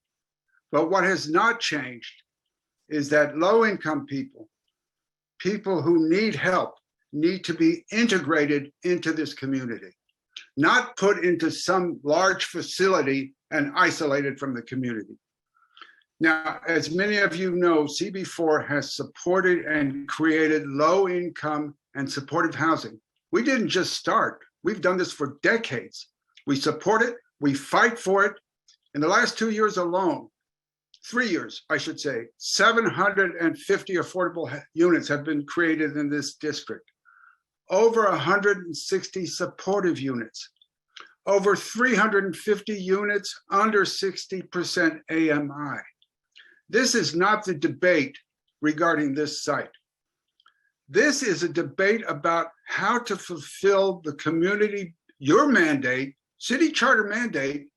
but what has not changed is that low-income people, people who need help, need to be integrated into this community, not put into some large facility and isolated from the community. Now, as many of you know, CB4 has supported and created low-income and supportive housing. We didn't just start. We've done this for decades. We support it. We fight for it. In the last 2 years alone, 3 years, I should say, 750 affordable units have been created in this district. Over 160 supportive units. Over 350 units under 60% AMI. This is not the debate regarding this site. This is a debate about how to fulfill the community, your mandate, city charter mandate,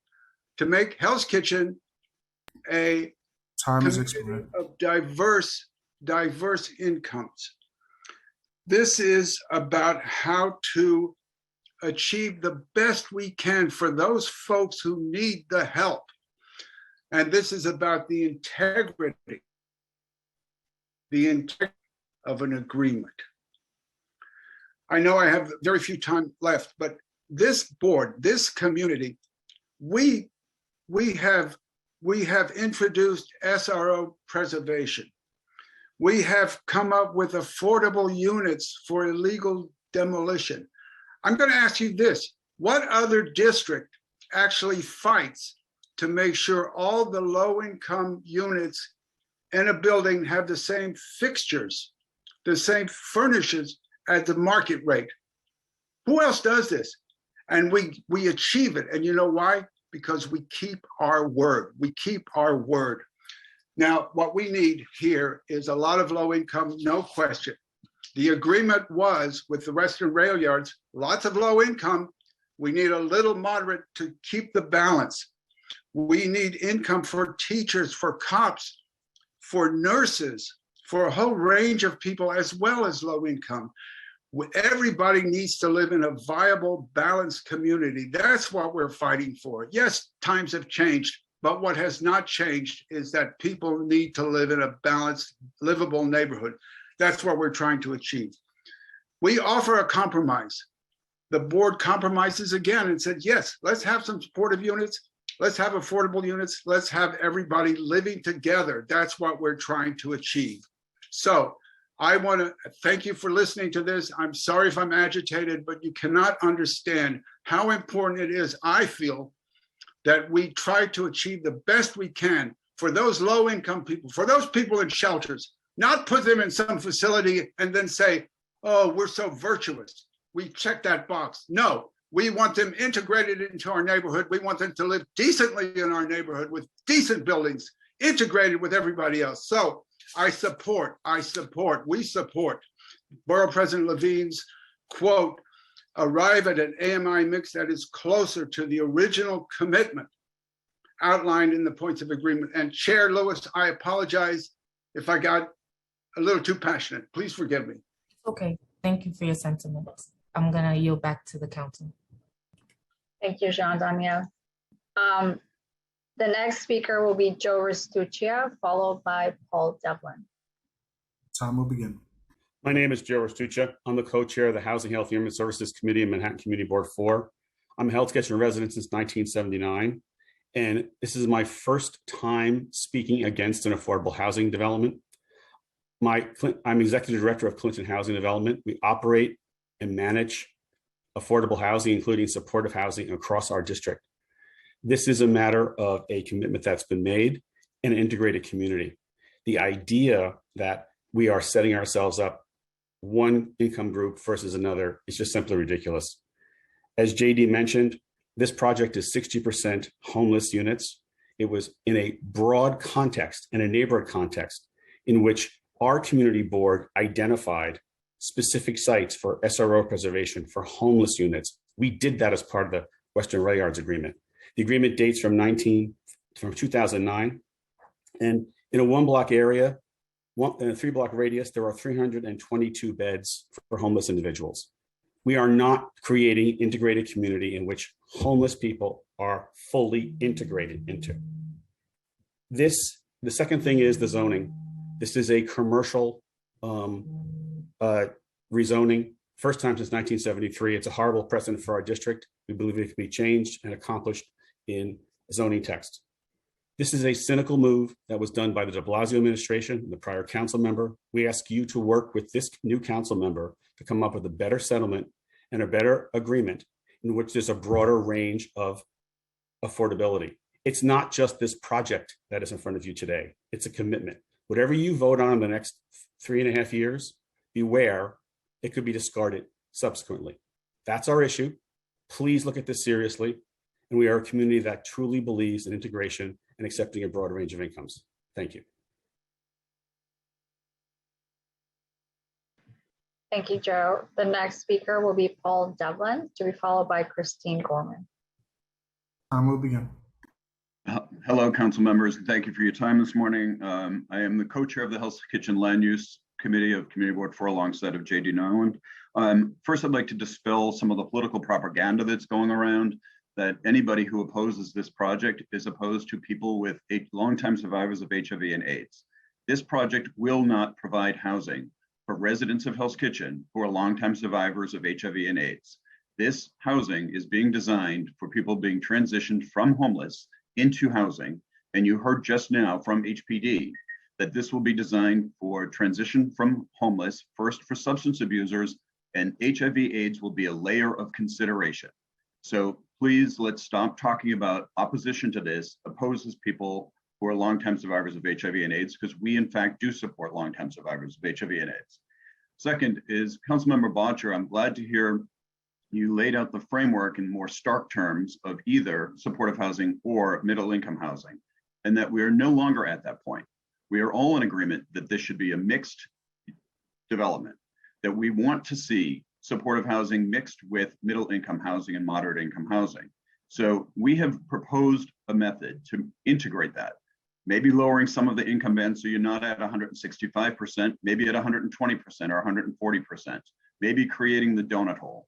to make Hell's Kitchen a community of diverse incomes. This is about how to achieve the best we can for those folks who need the help. And this is about the integrity of an agreement. I know I have very few time left, but this board, this community, we have introduced SRO preservation. We have come up with affordable units for illegal demolition. I'm going to ask you this: what other district actually fights to make sure all the low-income units in a building have the same fixtures, the same furnishings at the market rate? Who else does this? And we achieve it. And you know why? Because we keep our word. We keep our word. Now, what we need here is a lot of low income, no question. The agreement was with the Western Rail Yards, lots of low income. We need a little moderate to keep the balance. We need income for teachers, for cops, for nurses, for a whole range of people, as well as low income. Everybody needs to live in a viable, balanced community. That's what we're fighting for. Yes, times have changed, but what has not changed is that people need to live in a balanced, livable neighborhood. That's what we're trying to achieve. We offer a compromise. The board compromises again and said, yes, let's have some supportive units. Let's have affordable units. Let's have everybody living together. That's what we're trying to achieve. So I want to thank you for listening to this. I'm sorry if I'm agitated, but you cannot understand how important it is, I feel, that we try to achieve the best we can for those low-income people, for those people in shelters, not put them in some facility and then say, oh, we're so virtuous. We check that box. No, we want them integrated into our neighborhood. We want them to live decently in our neighborhood with decent buildings, integrated with everybody else. So we support Borough President Levine's quote, arrive at an AMI mix that is closer to the original commitment outlined in the points of agreement. And Chair Lewis, I apologize if I got a little too passionate. Please forgive me. Okay, thank you for your sentiments. I'm gonna yield back to the council. Thank you, Jean-Daniel. The next speaker will be Joe Restuccia, followed by Paul Devlin. Time will begin. My name is Joe Restuccia. I'm the co-chair of the Housing, Health, and Human Services Committee in Manhattan Community Board 4. I'm a Hell's Kitchen resident since 1979, and this is my first time speaking against an affordable housing development. I'm executive director of Clinton Housing Development. We operate and manage affordable housing, including supportive housing across our district. This is a matter of a commitment that's been made in an integrated community. The idea that we are setting ourselves up one income group versus another is just simply ridiculous. As JD mentioned, this project is 60% homeless units. It was in a broad context, in a neighborhood context, in which our community board identified specific sites for SRO preservation for homeless units. We did that as part of the Western Rail Yards agreement. The agreement dates from 2009, and in a 1-block area, in a 3-block radius, there are 322 beds for homeless individuals. We are not creating integrated community in which homeless people are fully integrated into. The second thing is the zoning. This is a commercial rezoning, first time since 1973. It's a horrible precedent for our district. We believe it can be changed and accomplished in zoning text. This is a cynical move that was done by the de Blasio administration, the prior council member. We ask you to work with this new council member to come up with a better settlement and a better agreement in which there's a broader range of affordability. It's not just this project that is in front of you today. It's a commitment. Whatever you vote on in the next 3.5 years, beware, it could be discarded subsequently. That's our issue. Please look at this seriously. And we are a community that truly believes in integration and accepting a broad range of incomes. Thank you. Thank you, Joe. The next speaker will be Paul Devlin, to be followed by Christine Gorman. Time will begin. Hello, council members, and thank you for your time this morning. I am the co-chair of the Hell's Kitchen Land Use Committee of Community Board 4 alongside of J.D. Nyland. First, I'd like to dispel some of the political propaganda that's going around that anybody who opposes this project is opposed to people with longtime survivors of HIV and AIDS. This project will not provide housing for residents of Hell's Kitchen who are longtime survivors of HIV and AIDS. This housing is being designed for people being transitioned from homeless into housing. And you heard just now from HPD that this will be designed for transition from homeless, first for substance abusers, and HIV AIDS will be a layer of consideration. So please, let's stop talking about opposition to this, opposes people who are longtime survivors of HIV and AIDS, because we in fact do support longtime survivors of HIV and AIDS. Second is Councilmember Botcher, I'm glad to hear you laid out the framework in more stark terms of either supportive housing or middle income housing, and that we are no longer at that point. We are all in agreement that this should be a mixed development, that we want to see supportive housing mixed with middle income housing and moderate income housing. So we have proposed a method to integrate that, maybe lowering some of the income bands so you're not at 165%, maybe at 120% or 140%, maybe creating the donut hole.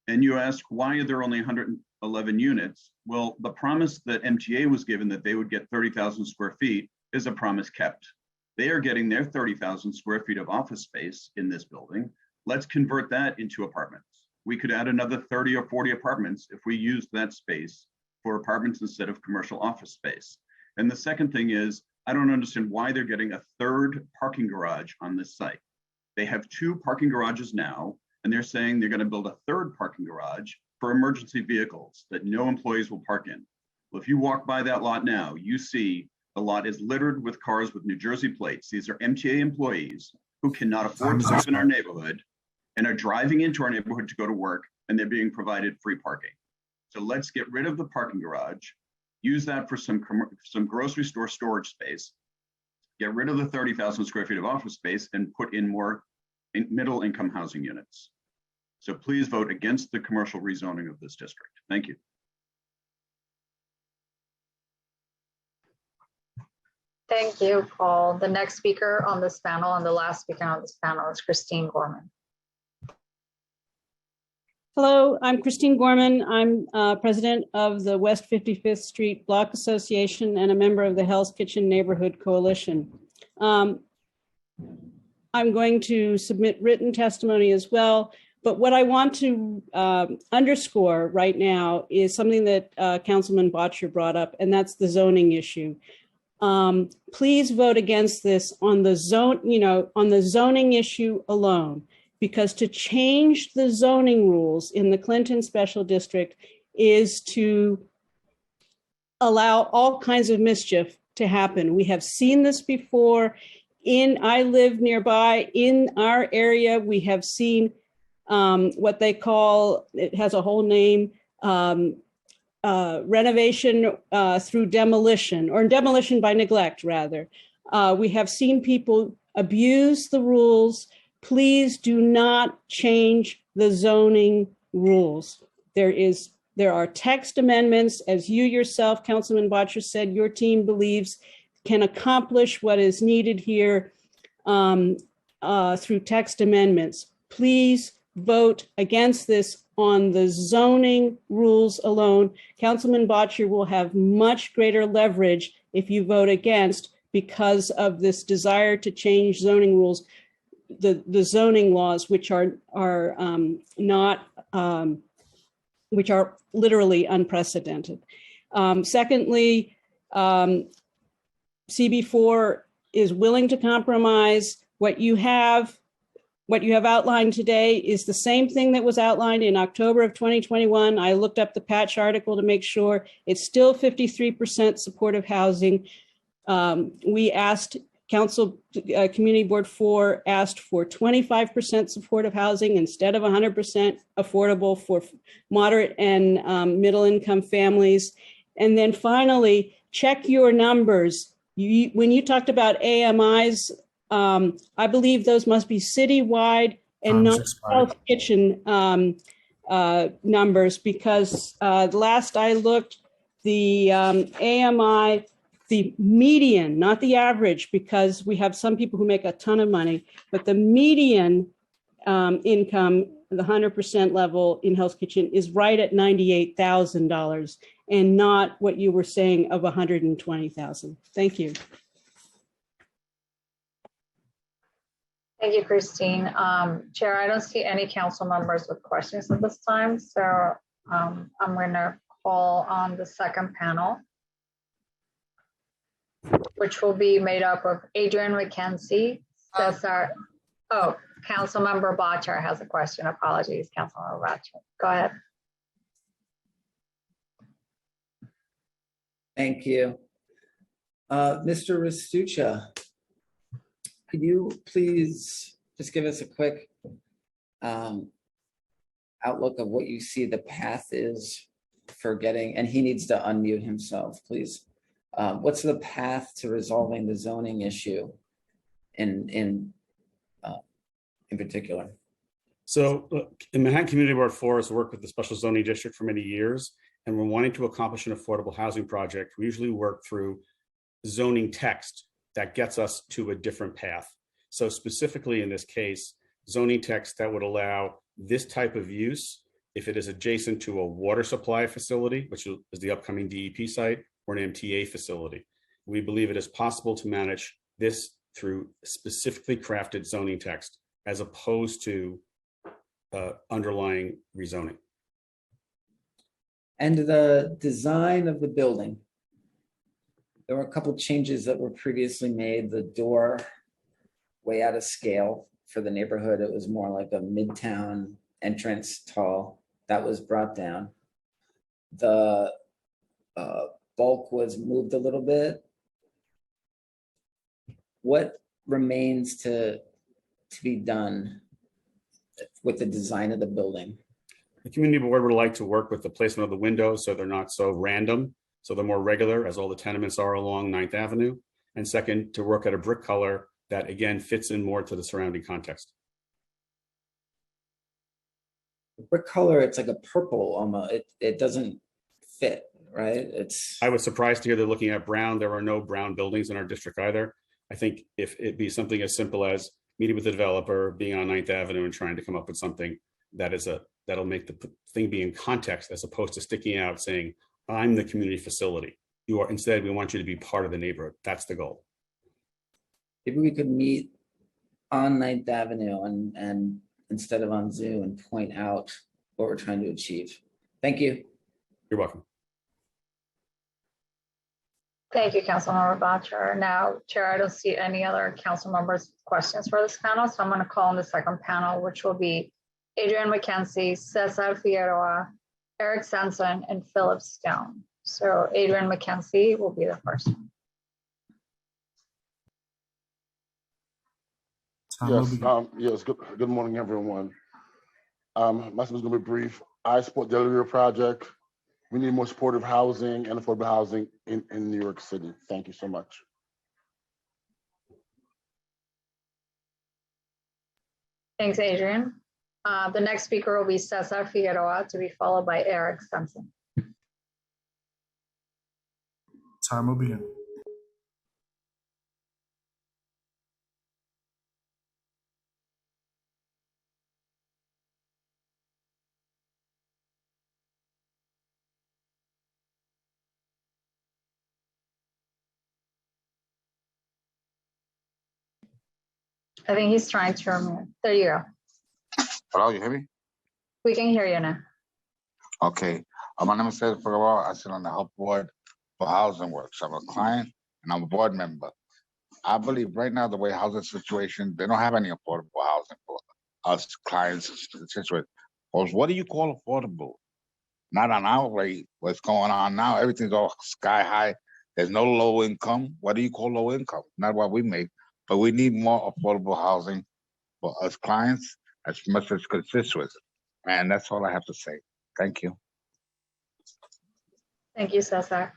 And you ask, why are there only 111 units? Well, the promise that MTA was given that they would get 30,000 square feet is a promise kept. They are getting their 30,000 square feet of office space in this building. Let's convert that into apartments. We could add another 30 or 40 apartments if we used that space for apartments instead of commercial office space. And the second thing is, I don't understand why they're getting a third parking garage on this site. They have 2 parking garages now, and they're saying they're going to build a third parking garage for emergency vehicles that no employees will park in. Well, if you walk by that lot now, you see the lot is littered with cars with New Jersey plates. These are MTA employees who cannot afford to live in our neighborhood and are driving into our neighborhood to go to work, and they're being provided free parking. So let's get rid of the parking garage, use that for some grocery store storage space, get rid of the 30,000 square feet of office space, and put in more middle income housing units. So please vote against the commercial rezoning of this district. Thank you. Thank you, Paul. The next speaker on this panel and the last speaker on this panel is Christine Gorman. Hello, I'm Christine Gorman. I'm president of the West 55th Street Block Association and a member of the Hell's Kitchen Neighborhood Coalition. I'm going to submit written testimony as well, but what I want to underscore right now is something that Councilman Botcher brought up, and that's the zoning issue. Please vote against this on the on the zoning issue alone, because to change the zoning rules in the Clinton Special District is to allow all kinds of mischief to happen. We have seen this before. I live nearby in our area. We have seen what they call, it has a whole name, renovation through demolition, or demolition by neglect, rather. We have seen people abuse the rules. Please do not change the zoning rules. There are text amendments, as you yourself, Councilman Botcher, said your team believes can accomplish what is needed here through text amendments. Please vote against this on the zoning rules alone. Councilman Botcher will have much greater leverage if you vote against, because of this desire to change zoning rules, the zoning laws, which are literally unprecedented. Secondly, CB4 is willing to compromise. What you have what you have outlined today is the same thing that was outlined in October of 2021. I looked up the patch article to make sure it's still 53% supportive housing. We asked Council Community Board 4 asked for 25% supportive housing instead of 100% affordable for moderate and middle income families. And then finally, check your numbers. When you talked about AMIs, I believe those must be citywide and not Health Kitchen numbers, because last I looked, the AMI, the median, not the average, because we have some people who make a ton of money, but the median income, the 100% level in Hell's Kitchen is right at $98,000 and not what you were saying of 120,000. Thank you. Thank you, Christine. Chair, I don't see any council members with questions at this time, so I'm going to call on the second panel, which will be made up of Adrian McKenzie, Cesar. Oh, Councilmember Botcher has a question. Apologies, Councilmember Botcher. Go ahead. Thank you. Mr. Restuccia, could you please just give us a quick outlook of what you see the path is for getting, and he needs to unmute himself, please. What's the path to resolving the zoning issue in particular? So in Manhattan Community Board 4 has worked with the Special Zoning District for many years, and we're wanting to accomplish an affordable housing project. We usually work through zoning text that gets us to a different path. So specifically in this case, zoning text that would allow this type of use if it is adjacent to a water supply facility, which is the upcoming DEP site, or an MTA facility. We believe it is possible to manage this through specifically crafted zoning text as opposed to underlying rezoning. And the design of the building, there were a couple changes that were previously made. The door way out of scale for the neighborhood. It was more like a midtown entrance tall. That was brought down. The bulk was moved a little bit. What remains to be done with the design of the building? The community board would like to work with the placement of the windows so they're not so random, so they're more regular as all the tenements are along 9th Avenue. And second, to work at a brick color that again fits in more to the surrounding context. The brick color, it's like a purple almost. It doesn't fit, right? I was surprised to hear they're looking at brown. There are no brown buildings in our district either. I think if it be something as simple as meeting with the developer, being on 9th Avenue and trying to come up with something that is that'll make the thing be in context as opposed to sticking out saying, I'm the community facility. You are, instead, we want you to be part of the neighborhood. That's the goal. Maybe we could meet on 9th Avenue and instead of on Zoom and point out what we're trying to achieve. Thank you. You're welcome. Thank you, Councilmember Botcher. Now, Chair, I don't see any other council members' questions for this panel, so I'm going to call on the second panel, which will be Adrian McKenzie, Cesar Figueroa, Eric Sanson, and Phillip Stone. So Adrian McKenzie will be the first one. Yes, good morning, everyone. My message is going to be brief. I support the Delivery Project. We need more supportive housing and affordable housing in New York City. Thank you so much. Thanks, Adrian. The next speaker will be Cesar Figueroa, to be followed by Eric Sanson. Time will begin. I think he's trying to remove. There you go. Hello, you hear me? We can hear you now. Okay. My name is Cesar Figueroa. I sit on the Health Board for Housing Works. I'm a client and I'm a board member. I believe right now the way housing situation, they don't have any affordable housing for us clients constituents. Well, what do you call affordable? Not on our rate. What's going on now? Everything's all sky high. There's no low income. What do you call low income? Not what we make, but we need more affordable housing for us clients as much as constituents. And that's all I have to say. Thank you. Thank you, Cesar.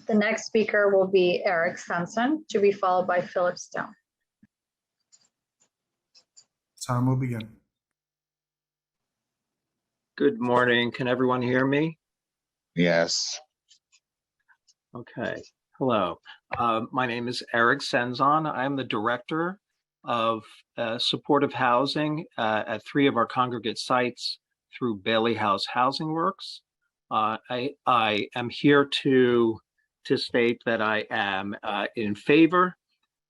The next speaker will be Eric Sanson, to be followed by Phillip Stone. Time will begin. Good morning. Can everyone hear me? Yes. Okay. Hello. My name is Eric Senzon. I'm the director of supportive housing at 3 of our congregate sites through Bailey House Housing Works. I am here to state that I am in favor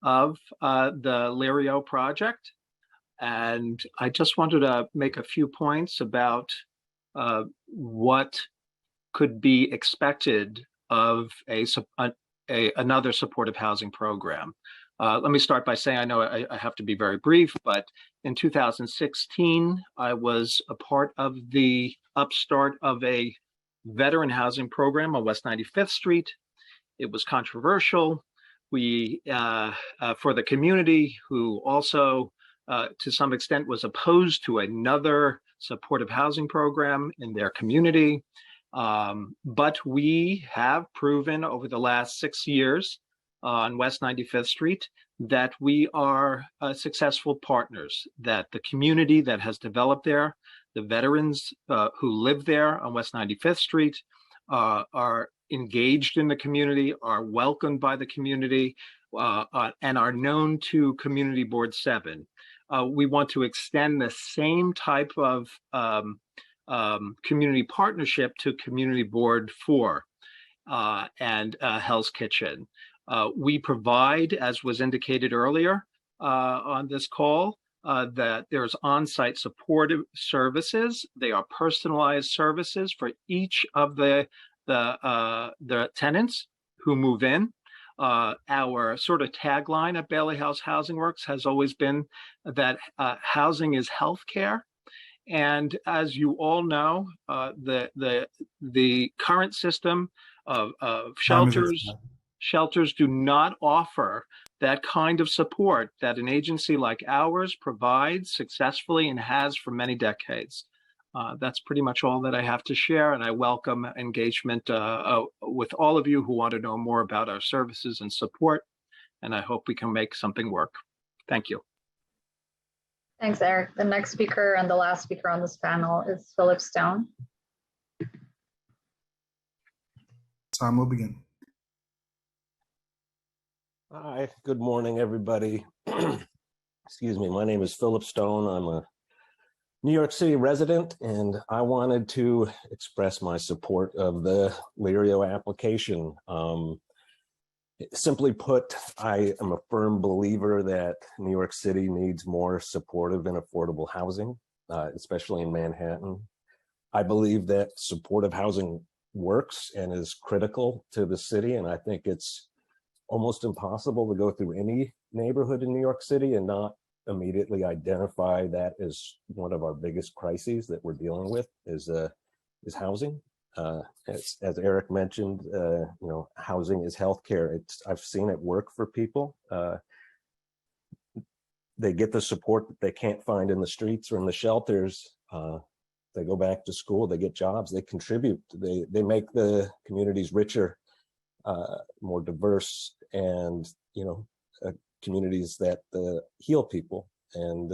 of the Lirio project. And I just wanted to make a few points about what could be expected of another supportive housing program. Let me start by saying, I know I have to be very brief, but in 2016, I was a part of the upstart of a veteran housing program on West 95th Street. It was controversial. We, for the community who also, to some extent, was opposed to another supportive housing program in their community. But we have proven over the last 6 years on West 95th Street that we are successful partners, that the community that has developed there, the veterans who live there on West 95th Street are engaged in the community, are welcomed by the community, and are known to Community Board 7. We want to extend the same type of community partnership to Community Board 4 and Hell's Kitchen. We provide, as was indicated earlier on this call, that there's on-site supportive services. They are personalized services for each of the tenants who move in. Our sort of tagline at Bailey House Housing Works has always been that housing is healthcare. And as you all know, the current system of shelters do not offer that kind of support that an agency like ours provides successfully and has for many decades. That's pretty much all that I have to share, and I welcome engagement with all of you who want to know more about our services and support, and I hope we can make something work. Thank you. Thanks, Eric. The next speaker and the last speaker on this panel is Phillip Stone. Time will begin. Hi, good morning, everybody. Excuse me, my name is Phillip Stone. I'm a New York City resident, and I wanted to express my support of the Lirio application. Simply put, I am a firm believer that New York City needs more supportive and affordable housing, especially in Manhattan. I believe that supportive housing works and is critical to the city, and I think it's almost impossible to go through any neighborhood in New York City and not immediately identify that as one of our biggest crises that we're dealing with is housing. As Eric mentioned, housing is healthcare. I've seen it work for people. They get the support that they can't find in the streets or in the shelters. They go back to school, they get jobs, they contribute, they make the communities richer, more diverse, and communities that heal people. And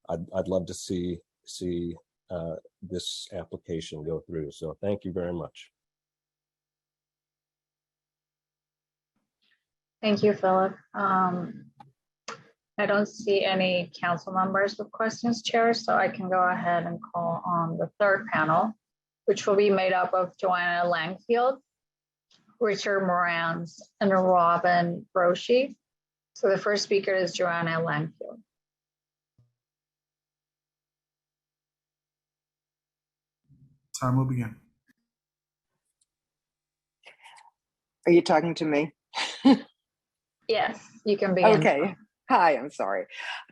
I'd love to see this application go through. So thank you very much. Thank you, Phillip. I don't see any council members with questions, Chair, so I can go ahead and call on the third panel, which will be made up of Joanna Langfield, Richard Morans, and Robin Roshi. So the first speaker is Joanna Langfield. Time will begin. Are you talking to me? Yes, you can begin. Okay. Hi, I'm sorry.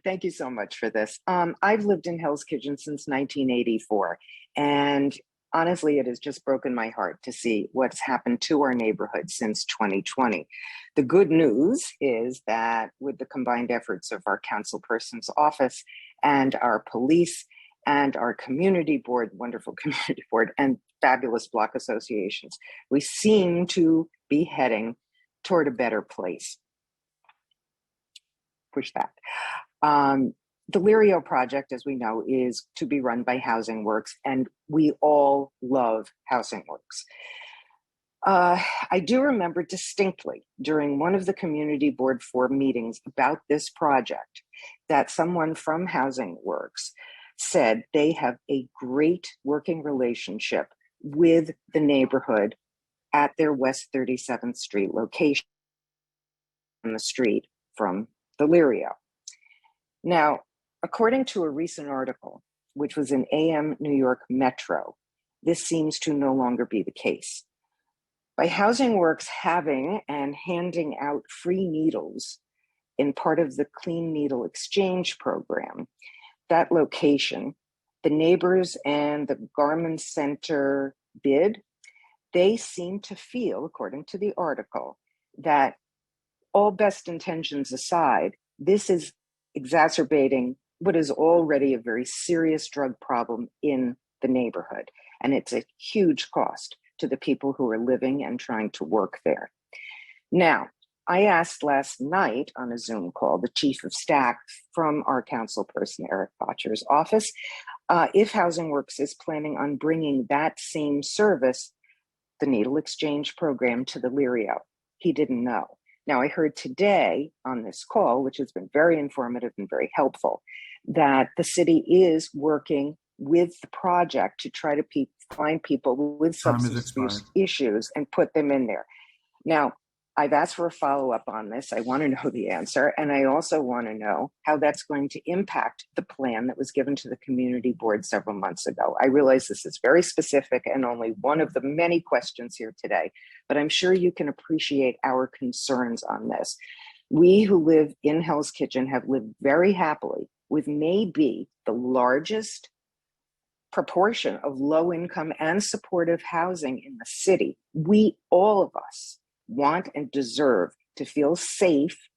Thank you so much for this. I've lived in Hell's Kitchen since 1984, and honestly, it has just broken my heart to see what's happened to our neighborhood since 2020. The good news is that with the combined efforts of our councilperson's office and our police and our community board, wonderful community board, and fabulous block associations, we seem to be heading toward a better place. Push that. The Lirio project, as we know, is to be run by Housing Works, and we all love Housing Works. I do remember distinctly during one of the community board 4 meetings about this project that someone from Housing Works said they have a great working relationship with the neighborhood at their West 37th Street location on the street from the Lirio. Now, according to a recent article, which was in AM New York Metro, this seems to no longer be the case. By Housing Works having and handing out free needles in part of the Clean Needle Exchange program, that location, the neighbors and the Garment Center bid, they seem to feel, according to the article, that all best intentions aside, this is exacerbating what is already a very serious drug problem in the neighborhood. And it's a huge cost to the people who are living and trying to work there. Now, I asked last night on a Zoom call, the chief of staff from our councilperson, Eric Botcher's office, if Housing Works is planning on bringing that same service, the needle exchange program, to the Lirio. He didn't know. Now, I heard today on this call, which has been very informative and very helpful, that the city is working with the project to try to find people with substance abuse issues and put them in there. Now, I've asked for a follow-up on this. I want to know the answer. And I also want to know how that's going to impact the plan that was given to the community board several months ago. I realize this is very specific and only one of the many questions here today, but I'm sure you can appreciate our concerns on this. We who live in Hell's Kitchen have lived very happily with maybe the largest proportion of low income and supportive housing in the city. We, all of us, want and deserve to feel safe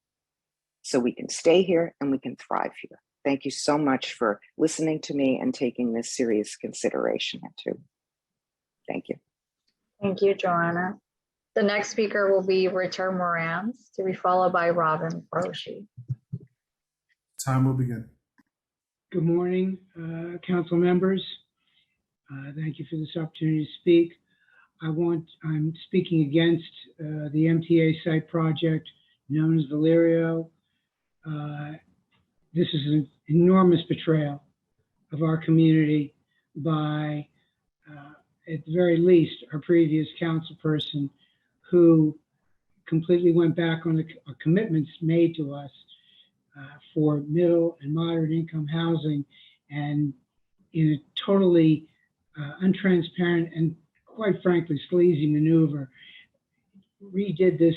so we can stay here and we can thrive here. Thank you so much for listening to me and taking this serious consideration into. Thank you. Thank you, Joanna. The next speaker will be Richard Morans, to be followed by Robin Broshi. Time will begin. Good morning, council members. Thank you for this opportunity to speak. I'm speaking against the MTA site project known as the Lirio. This is an enormous betrayal of our community by, at the very least, our previous councilperson, who completely went back on the commitments made to us for middle and moderate income housing, and in a totally untransparent and quite frankly sleazy maneuver, redid this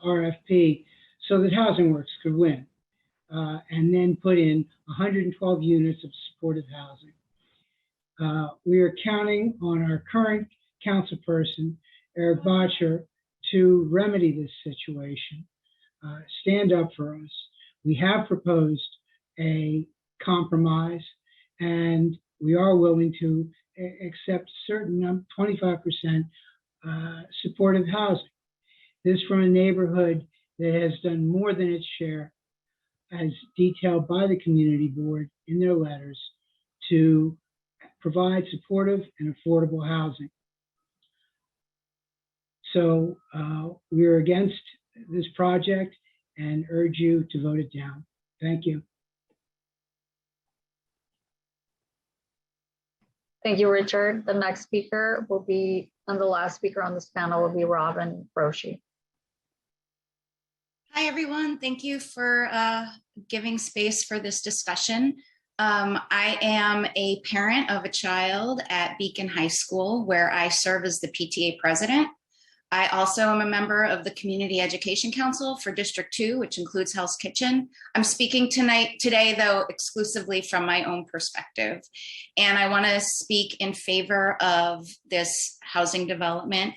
RFP so that Housing Works could win, and then put in 112 units of supportive housing. We are counting on our current councilperson, Eric Botcher, to remedy this situation, stand up for us. We have proposed a compromise, and we are willing to accept certain 25% supportive housing. This from a neighborhood that has done more than its share, as detailed by the community board in their letters, to provide supportive and affordable housing. So we're against this project and urge you to vote it down. Thank you. Thank you, Richard. The next speaker will be, and the last speaker on this panel will be Robin Broshi. Hi, everyone. Thank you for giving space for this discussion. I am a parent of a child at Beacon High School, where I serve as the PTA president. I also am a member of the Community Education Council for District 2, which includes Hell's Kitchen. I'm speaking today, though, exclusively from my own perspective. And I want to speak in favor of this housing development,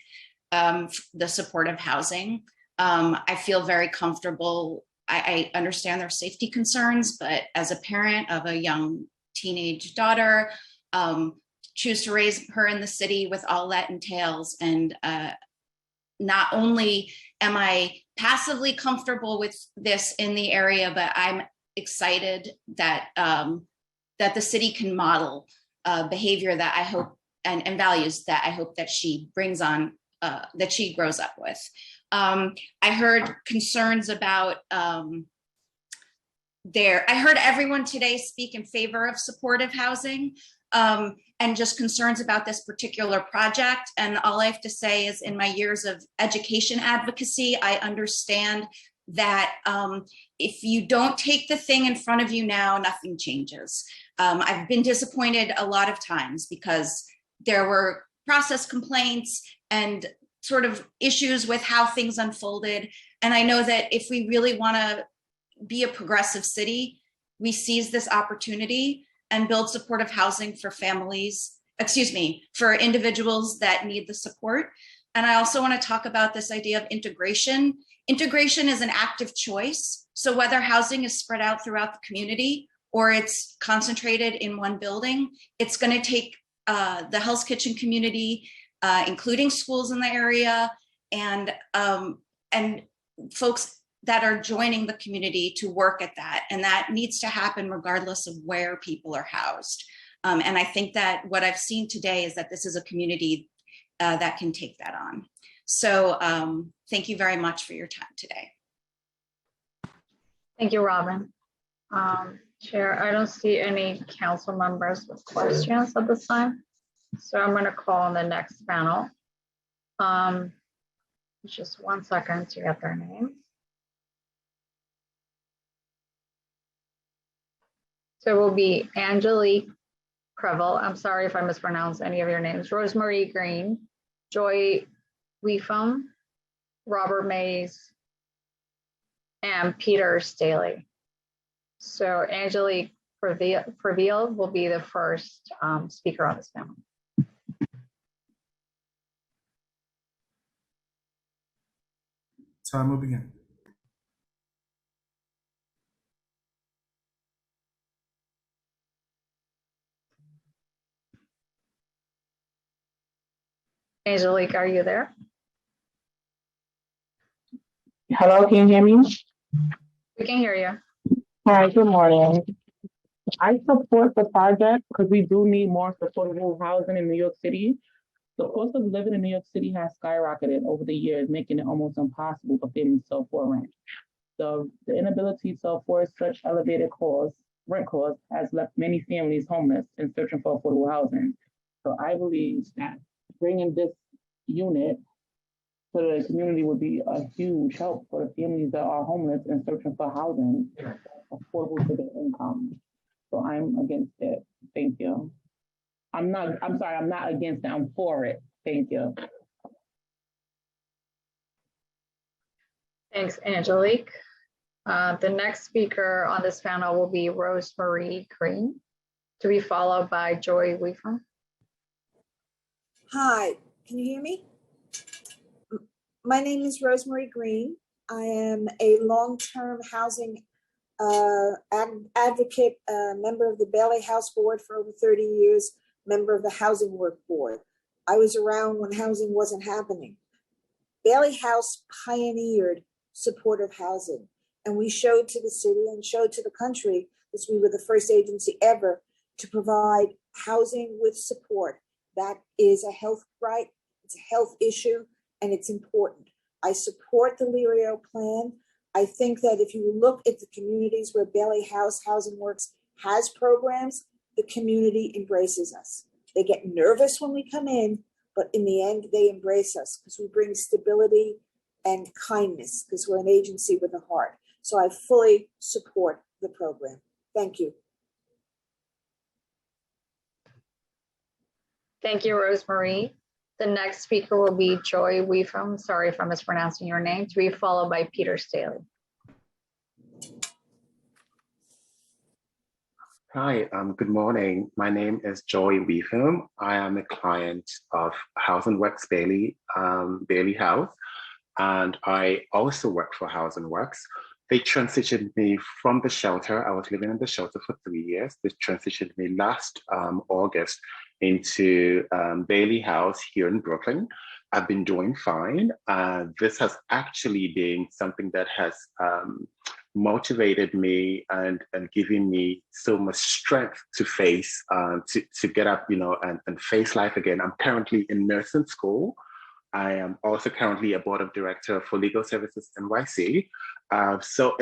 the supportive housing. I feel very comfortable. I understand their safety concerns, but as a parent of a young teenage daughter, choose to raise her in the city with all that entails. And not only am I passively comfortable with this in the area, but I'm excited that that the city can model behavior that I hope and values that I hope that she brings on, that she grows up with. I heard concerns about I heard everyone today speak in favor of supportive housing. And just concerns about this particular project. And all I have to say is, in my years of education advocacy, I understand that if you don't take the thing in front of you now, nothing changes. I've been disappointed a lot of times because there were process complaints and sort of issues with how things unfolded. And I know that if we really want to be a progressive city, we seize this opportunity and build supportive housing for families, for individuals that need the support. And I also want to talk about this idea of integration. Integration is an active choice. So whether housing is spread out throughout the community or it's concentrated in one building, it's going to take the Hell's Kitchen community, including schools in the area, and folks that are joining the community to work at that. And that needs to happen regardless of where people are housed. And I think that what I've seen today is that this is a community that can take that on. So thank you very much for your time today. Thank you, Robin. Chair, I don't see any council members with questions at this time. So I'm going to call on the next panel. Just 1 second to get their names. So it will be Angelique Crevel. I'm sorry if I mispronounce any of your names. Rosemary Green, Joy Weefum, Robert Mays, and Peter Staley. So Angelique Previel will be the first speaker on this panel. Time will begin. Angelique, are you there? Hello, can you hear me? We can hear you. Hi, good morning. I support the project because we do need more affordable housing in New York City. The cost of living in New York City has skyrocketed over the years, making it almost impossible for families to afford rent. The inability to afford such elevated rent costs, has left many families homeless and searching for affordable housing. So I believe that bringing this unit to the community would be a huge help for the families that are homeless and searching for housing affordable to their income. So I'm against it. Thank you. I'm not against it. I'm for it. Thank you. Thanks, Angelique. The next speaker on this panel will be Rosemary Green, to be followed by Joy Weefum. Hi, can you hear me? My name is Rosemary Green. I am a long-term housing advocate, member of the Bailey House Board for over 30 years, member of the Housing Work Board. I was around when housing wasn't happening. Bailey House pioneered supportive housing, and we showed to the city and showed to the country that we were the first agency ever to provide housing with support. That is a health right, it's a health issue, and it's important. I support the Lirio plan. I think that if you look at the communities where Bailey House Housing Works has programs, the community embraces us. They get nervous when we come in, but in the end, they embrace us because we bring stability and kindness because we're an agency with a heart. So I fully support the program. Thank you. Thank you, Rosemary. The next speaker will be Joy Weefum. Sorry if I'm mispronouncing your name. To be followed by Peter Staley. Hi, good morning. My name is Joy Weefum. I am a client of Housing Works Bailey House, and I also work for Housing Works. They transitioned me from the shelter. I was living in the shelter for 3 years. They transitioned me last August into Bailey House here in Brooklyn. I've been doing fine. This has actually been something that has motivated me and given me so much strength to face, to get up, and face life again. I'm currently in nursing school. I am also currently a board of director for Legal Services NYC. So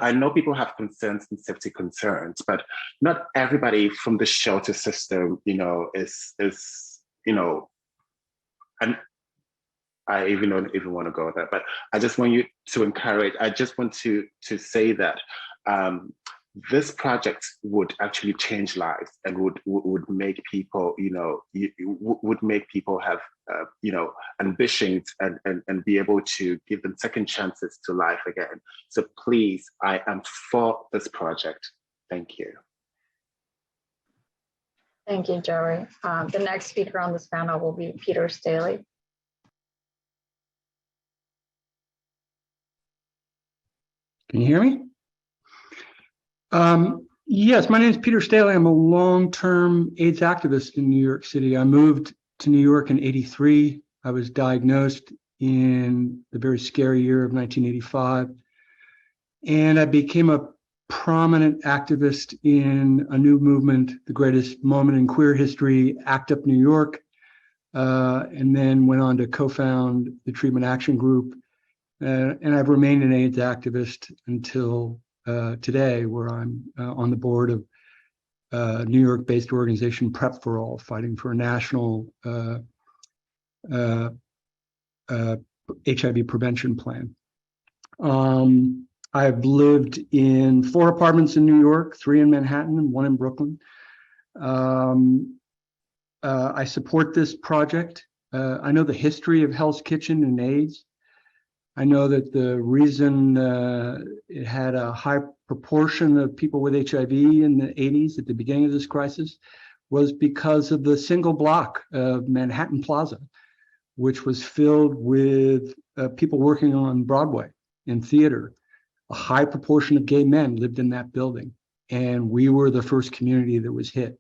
I know people have concerns and safety concerns, but not everybody from the shelter system, is and I even don't even want to go there, but I just want you to encourage, I just want to say that this project would actually change lives and would make people, would make people have, ambitions and be able to give them second chances to life again. So please, I am for this project. Thank you. Thank you, Joey. The next speaker on this panel will be Peter Staley. Can you hear me? Yes, my name is Peter Staley. I'm a long-term AIDS activist in New York City. I moved to New York in '83. I was diagnosed in the very scary year of 1985. And I became a prominent activist in a new movement, the greatest moment in queer history, ACT UP New York, and then went on to co-found the Treatment Action Group. And I've remained an AIDS activist until today, where I'm on the board of New York-based organization Prep for All, fighting for a national HIV prevention plan. I've lived in 4 apartments in New York, 3 in Manhattan and 1 in Brooklyn. I support this project. I know the history of Hell's Kitchen and AIDS. I know that the reason it had a high proportion of people with HIV in the 80s at the beginning of this crisis was because of the single block of Manhattan Plaza, which was filled with people working on Broadway in theater. A high proportion of gay men lived in that building, and we were the first community that was hit.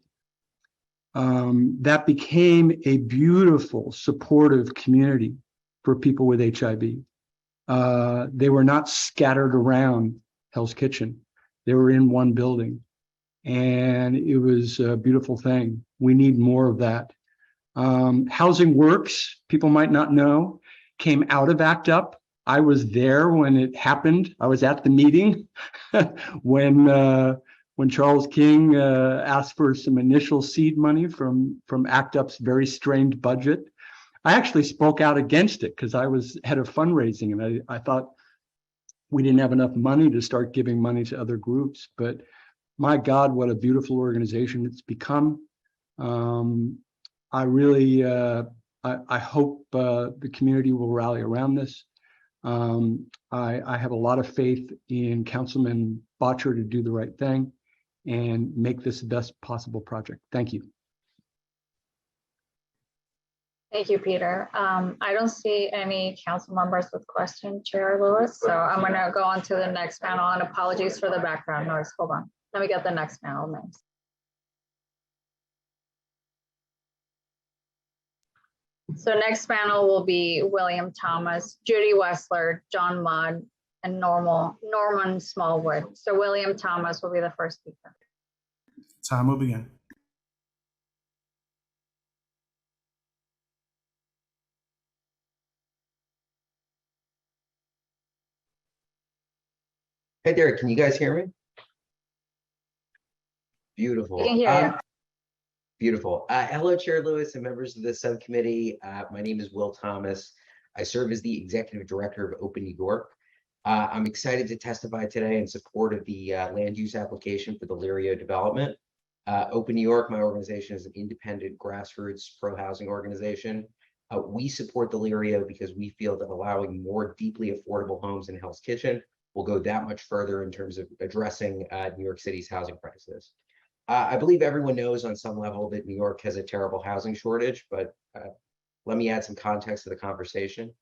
That became a beautiful, supportive community for people with HIV. They were not scattered around Hell's Kitchen. They were in one building, and it was a beautiful thing. We need more of that. Housing Works, people might not know, came out of ACT UP. I was there when it happened. I was at the meeting when Charles King asked for some initial seed money from ACT UP's very strained budget. I actually spoke out against it because I was head of fundraising, and I thought we didn't have enough money to start giving money to other groups. But my God, what a beautiful organization it's become. I really, I hope the community will rally around this. I have a lot of faith in Councilman Botcher to do the right thing and make this the best possible project. Thank you. Thank you, Peter. I don't see any council members with questions, Chair Lewis. So I'm going to go on to the next panel, and apologies for the background noise. Hold on. Let me get the next panel names. So next panel will be William Thomas, Judy Wessler, John Mudd, and Norman Smallwood. So William Thomas will be the first speaker. Time will begin. Hey there, can you guys hear me? Beautiful. We can hear you. Beautiful. Hello, Chair Lewis and members of the subcommittee. My name is Will Thomas. I serve as the executive director of Open New York. I'm excited to testify today in support of the land use application for the Lirio development. Open New York, my organization, is an independent grassroots pro-housing organization. We support Delirio because we feel that allowing more deeply affordable homes in Hell's Kitchen will go that much further in terms of addressing New York City's housing crisis. I believe everyone knows on some level that New York has a terrible housing shortage, but let me add some context to the conversation.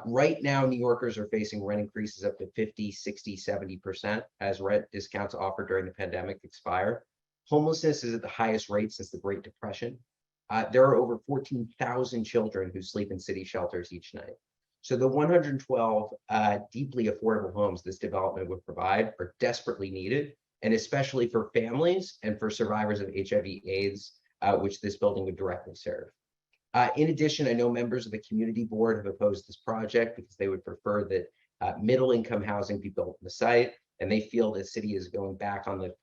Right now, New Yorkers are facing rent increases up to 50, 60, 70% as rent discounts offered during the pandemic expire. Homelessness is at the highest rate since the Great Depression. There are over 14,000 children who sleep in city shelters each night. So the 112 deeply affordable homes this development would provide are desperately needed, and especially for families and for survivors of HIV/AIDS, which this building would directly serve. In addition, I know members of the community board have opposed this project because they would prefer that middle-income housing be built on the site, and they feel the city is going back on the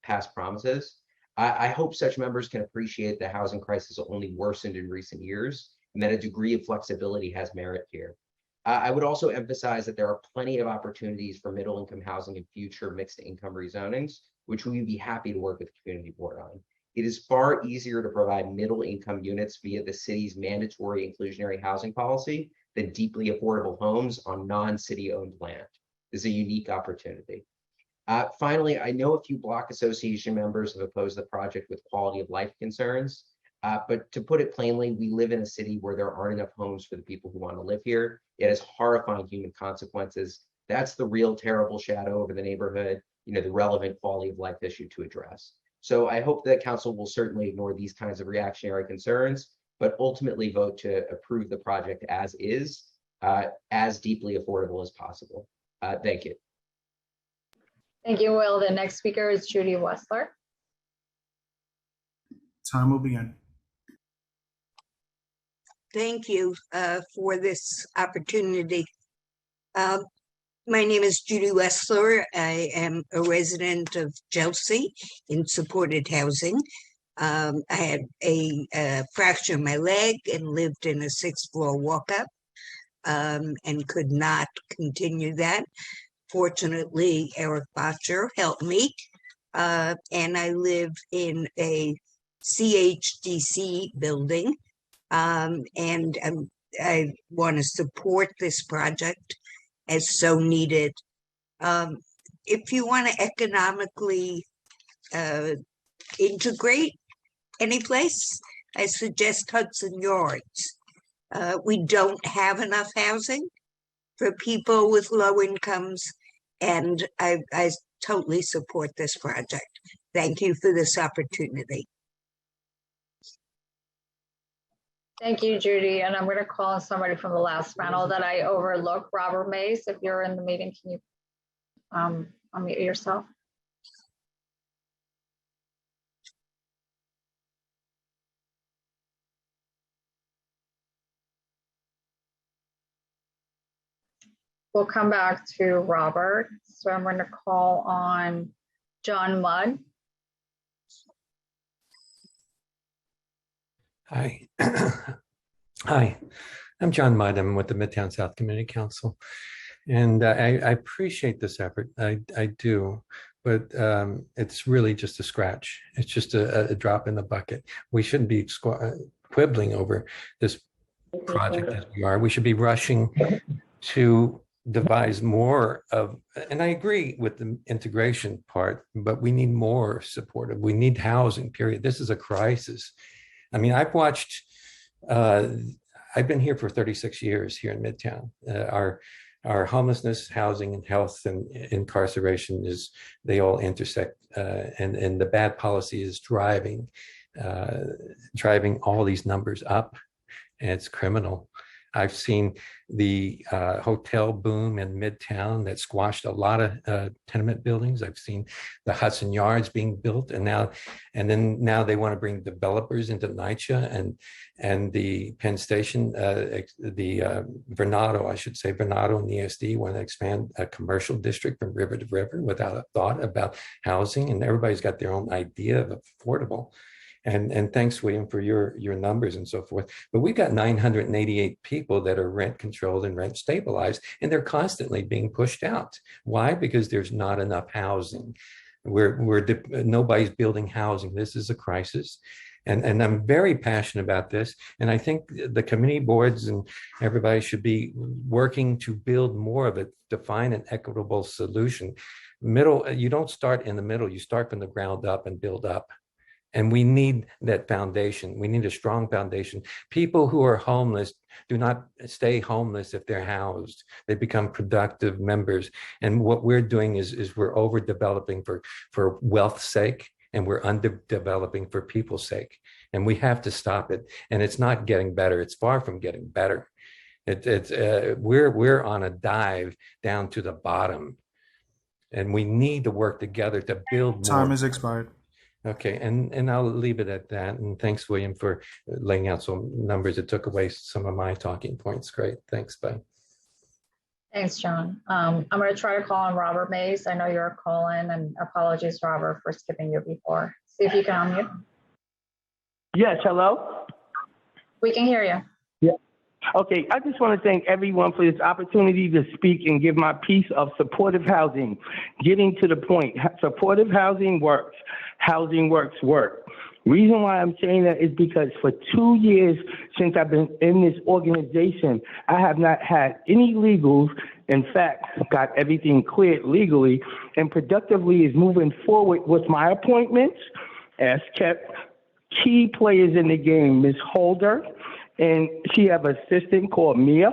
past promises. I hope such members can appreciate the housing crisis only worsened in recent years, and that a degree of flexibility has merit here. I would also emphasize that there are plenty of opportunities for middle-income housing in future mixed-income rezonings, which we would be happy to work with the community board on. It is far easier to provide middle-income units via the city's mandatory inclusionary housing policy than deeply affordable homes on non-city-owned land. This is a unique opportunity. Finally, I know a few block association members have opposed the project with quality of life concerns, but to put it plainly, we live in a city where there aren't enough homes for the people who want to live here. It has horrifying human consequences. That's the real terrible shadow over the neighborhood, the relevant quality of life issue to address. So I hope that council will certainly ignore these kinds of reactionary concerns, but ultimately vote to approve the project as is, as deeply affordable as possible. Thank you. Thank you, Will. The next speaker is Judy Wessler. Time will begin. Thank you for this opportunity. My name is Judy Wessler. I am a resident of Chelsea in supported housing. I had a fracture in my leg and lived in a 6th floor walk-up and could not continue that. Fortunately, Eric Botcher helped me, and I live in a CHDC building, and I want to support this project as so needed. If you want to economically integrate any place, I suggest Hudson Yards. We don't have enough housing for people with low incomes, and I totally support this project. Thank you for this opportunity. Thank you, Judy. And I'm going to call on somebody from the last panel that I overlooked. Robert Mays, if you're in the meeting, can you unmute yourself? We'll come back to Robert. So I'm going to call on John Mudd. Hi. Hi, I'm John Mudd. I'm with the Midtown South Community Council. And I appreciate this effort. I do, but it's really just a scratch. It's just a drop in the bucket. We shouldn't be quibbling over this project as we are. We should be rushing to devise more of, and I agree with the integration part, but we need more supportive. We need housing, period. This is a crisis. I mean, I've watched, I've been here for 36 years here in Midtown. Our homelessness, housing, and health and incarceration they all intersect, and the bad policy is driving all these numbers up, and it's criminal. I've seen the hotel boom in Midtown that squashed a lot of tenement buildings. I've seen the Hudson Yards being built, and now they want to bring developers into NYCC and the Penn Station, the Vernado, I should say, Vernado and the ESD want to expand a commercial district from river to river without a thought about housing, and everybody's got their own idea of affordable. And thanks, William, for your numbers and so forth. But we've got 988 people that are rent controlled and rent stabilized, and they're constantly being pushed out. Why? Because there's not enough housing. Nobody's building housing. This is a crisis. And I'm very passionate about this. And I think the community boards and everybody should be working to build more of it, to find an equitable solution. You don't start in the middle, you start from the ground up and build up. And we need that foundation. We need a strong foundation. People who are homeless do not stay homeless if they're housed. They become productive members. And what we're doing is we're overdeveloping for wealth's sake, and we're underdeveloping for people's sake. And we have to stop it. And it's not getting better. It's far from getting better. We're on a dive down to the bottom. And we need to work together to build more. Time has expired. Okay, and I'll leave it at that. And thanks, William, for laying out some numbers. It took away some of my talking points. Great, thanks, bye. Thanks, John. I'm going to try to call on Robert Mays. I know you're calling, and apologies, Robert, for skipping you before. See if you can unmute. Yes, hello? We can hear you. Yeah. Okay, I just want to thank everyone for this opportunity to speak and give my piece of supportive housing. Getting to the point, supportive housing works. Housing works work. Reason why I'm saying that is because for 2 years since I've been in this organization, I have not had any legals. In fact, got everything cleared legally, and productively is moving forward with my appointments, as kept key players in the game, Ms. Holder, and she have an assistant called Mia.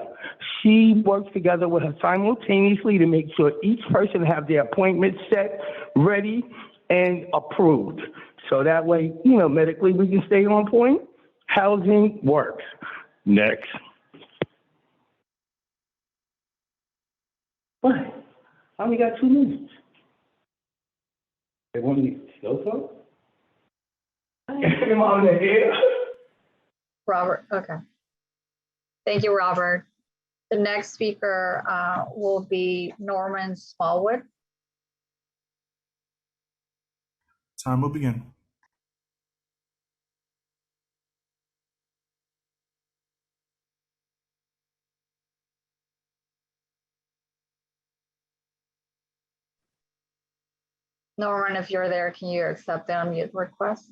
She works together with her simultaneously to make sure each person have their appointment set, ready, and approved. So that way, medically we can stay on point. Housing works. Next. What? I only got 2 minutes. They want me to still talk? I ain't him on the air. Robert, okay. Thank you, Robert. The next speaker will be Norman Smallwood. Time will begin. Norman, if you're there, can you accept the unmute request?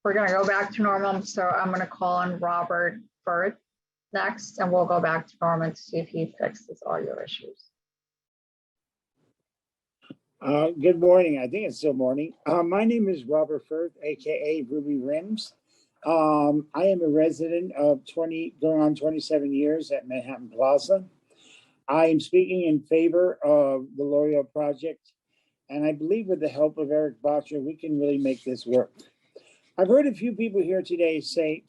We're going to go back to Norman, so I'm going to call on Robert Firth next, and we'll go back to Norman to see if he fixes all your issues. Good morning. I think it's still morning. My name is Robert Firth, aka Ruby Rims. I am a resident of going on 27 years at Manhattan Plaza. I am speaking in favor of the L'Oreal project, and I believe with the help of Eric Botcher, we can really make this work. I've heard a few people here today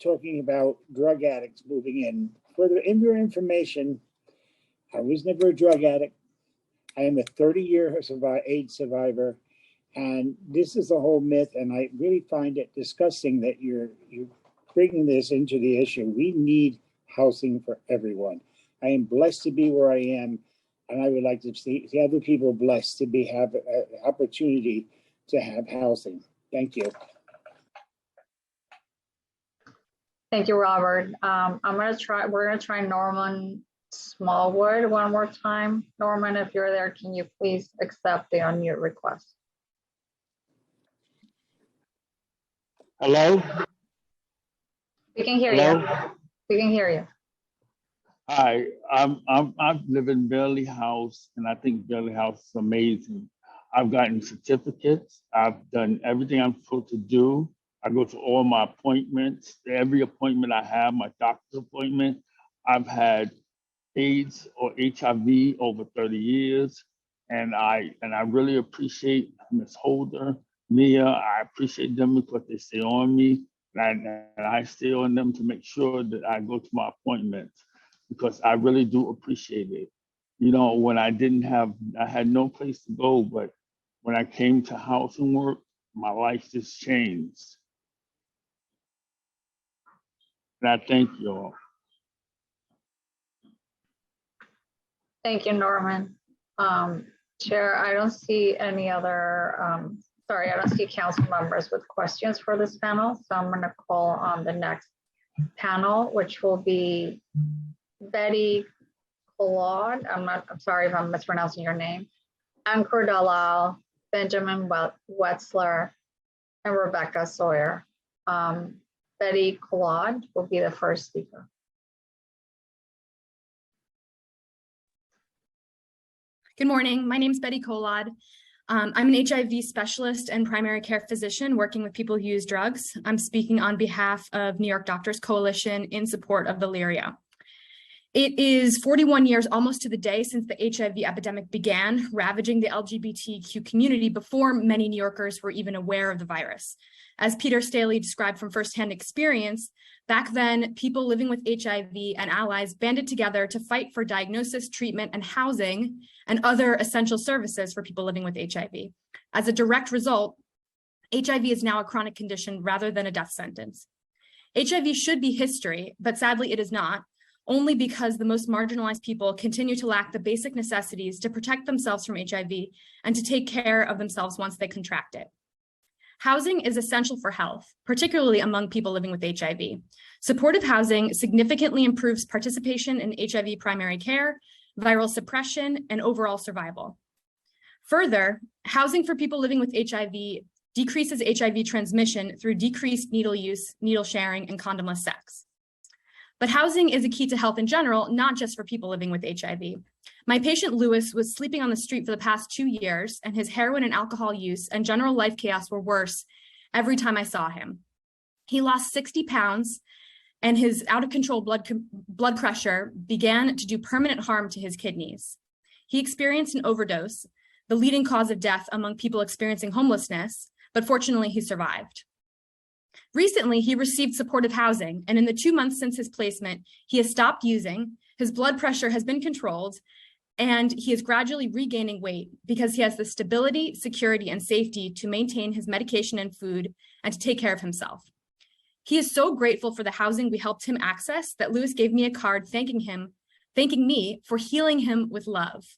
talking about drug addicts moving in. For your information, I was never a drug addict. I am a 30-year AIDS survivor, and this is a whole myth, and I really find it disgusting that you're bringing this into the issue. We need housing for everyone. I am blessed to be where I am, and I would like to see other people blessed to have an opportunity to have housing. Thank you. Thank you, Robert. We're gonna try Norman Smallwood one more time. Norman, if you're there, can you please accept the unmute request? Hello? We can hear Hello? you. We can hear you. Hi, I live in Bailey House, and I think Bailey House is amazing. I've gotten certificates. I've done everything I'm supposed to do. I go to all my appointments. Every appointment I have, my doctor's appointment, I've had AIDS or HIV over 30 years. And I really appreciate Ms. Holder, Mia. I appreciate them because they stay on me. And I stay on them to make sure that I go to my appointments because I really do appreciate it. When I had no place to go, but when I came to housing work, my life just changed. And I thank you all. Thank you, Norman. Chair, I don't see any other Sorry, I don't see council members with questions for this panel. So I'm going to call on the next panel, which will be Betty Claude. I'm sorry if I'm mispronouncing your name. Ankur Dalal, Benjamin Wessler, and Rebecca Sawyer. Betty Claude will be the first speaker. Good morning. My name is Betty Colod. I'm an HIV specialist and primary care physician working with people who use drugs. I'm speaking on behalf of New York Doctors Coalition in support of Valeria. It is 41 years almost to the day since the HIV epidemic began, ravaging the LGBTQ community before many New Yorkers were even aware of the virus. As Peter Staley described from firsthand experience, back then, people living with HIV and allies banded together to fight for diagnosis, treatment, and housing, and other essential services for people living with HIV. As a direct result, HIV is now a chronic condition rather than a death sentence. HIV should be history, but sadly it is not, only because the most marginalized people continue to lack the basic necessities to protect themselves from HIV and to take care of themselves once they contract it. Housing is essential for health, particularly among people living with HIV. Supportive housing significantly improves participation in HIV primary care, viral suppression, and overall survival. Further, housing for people living with HIV decreases HIV transmission through decreased needle use, needle sharing, and condomless sex. But housing is a key to health in general, not just for people living with HIV. My patient Lewis was sleeping on the street for the past 2 years, and his heroin and alcohol use and general life chaos were worse every time I saw him. He lost 60 pounds, and his out-of-control blood pressure began to do permanent harm to his kidneys. He experienced an overdose, the leading cause of death among people experiencing homelessness, but fortunately he survived. Recently, he received supportive housing, and in the 2 months since his placement, he has stopped using, his blood pressure has been controlled, and he is gradually regaining weight because he has the stability, security, and safety to maintain his medication and food and to take care of himself. He is so grateful for the housing we helped him access that Lewis gave me a card thanking me for healing him with love.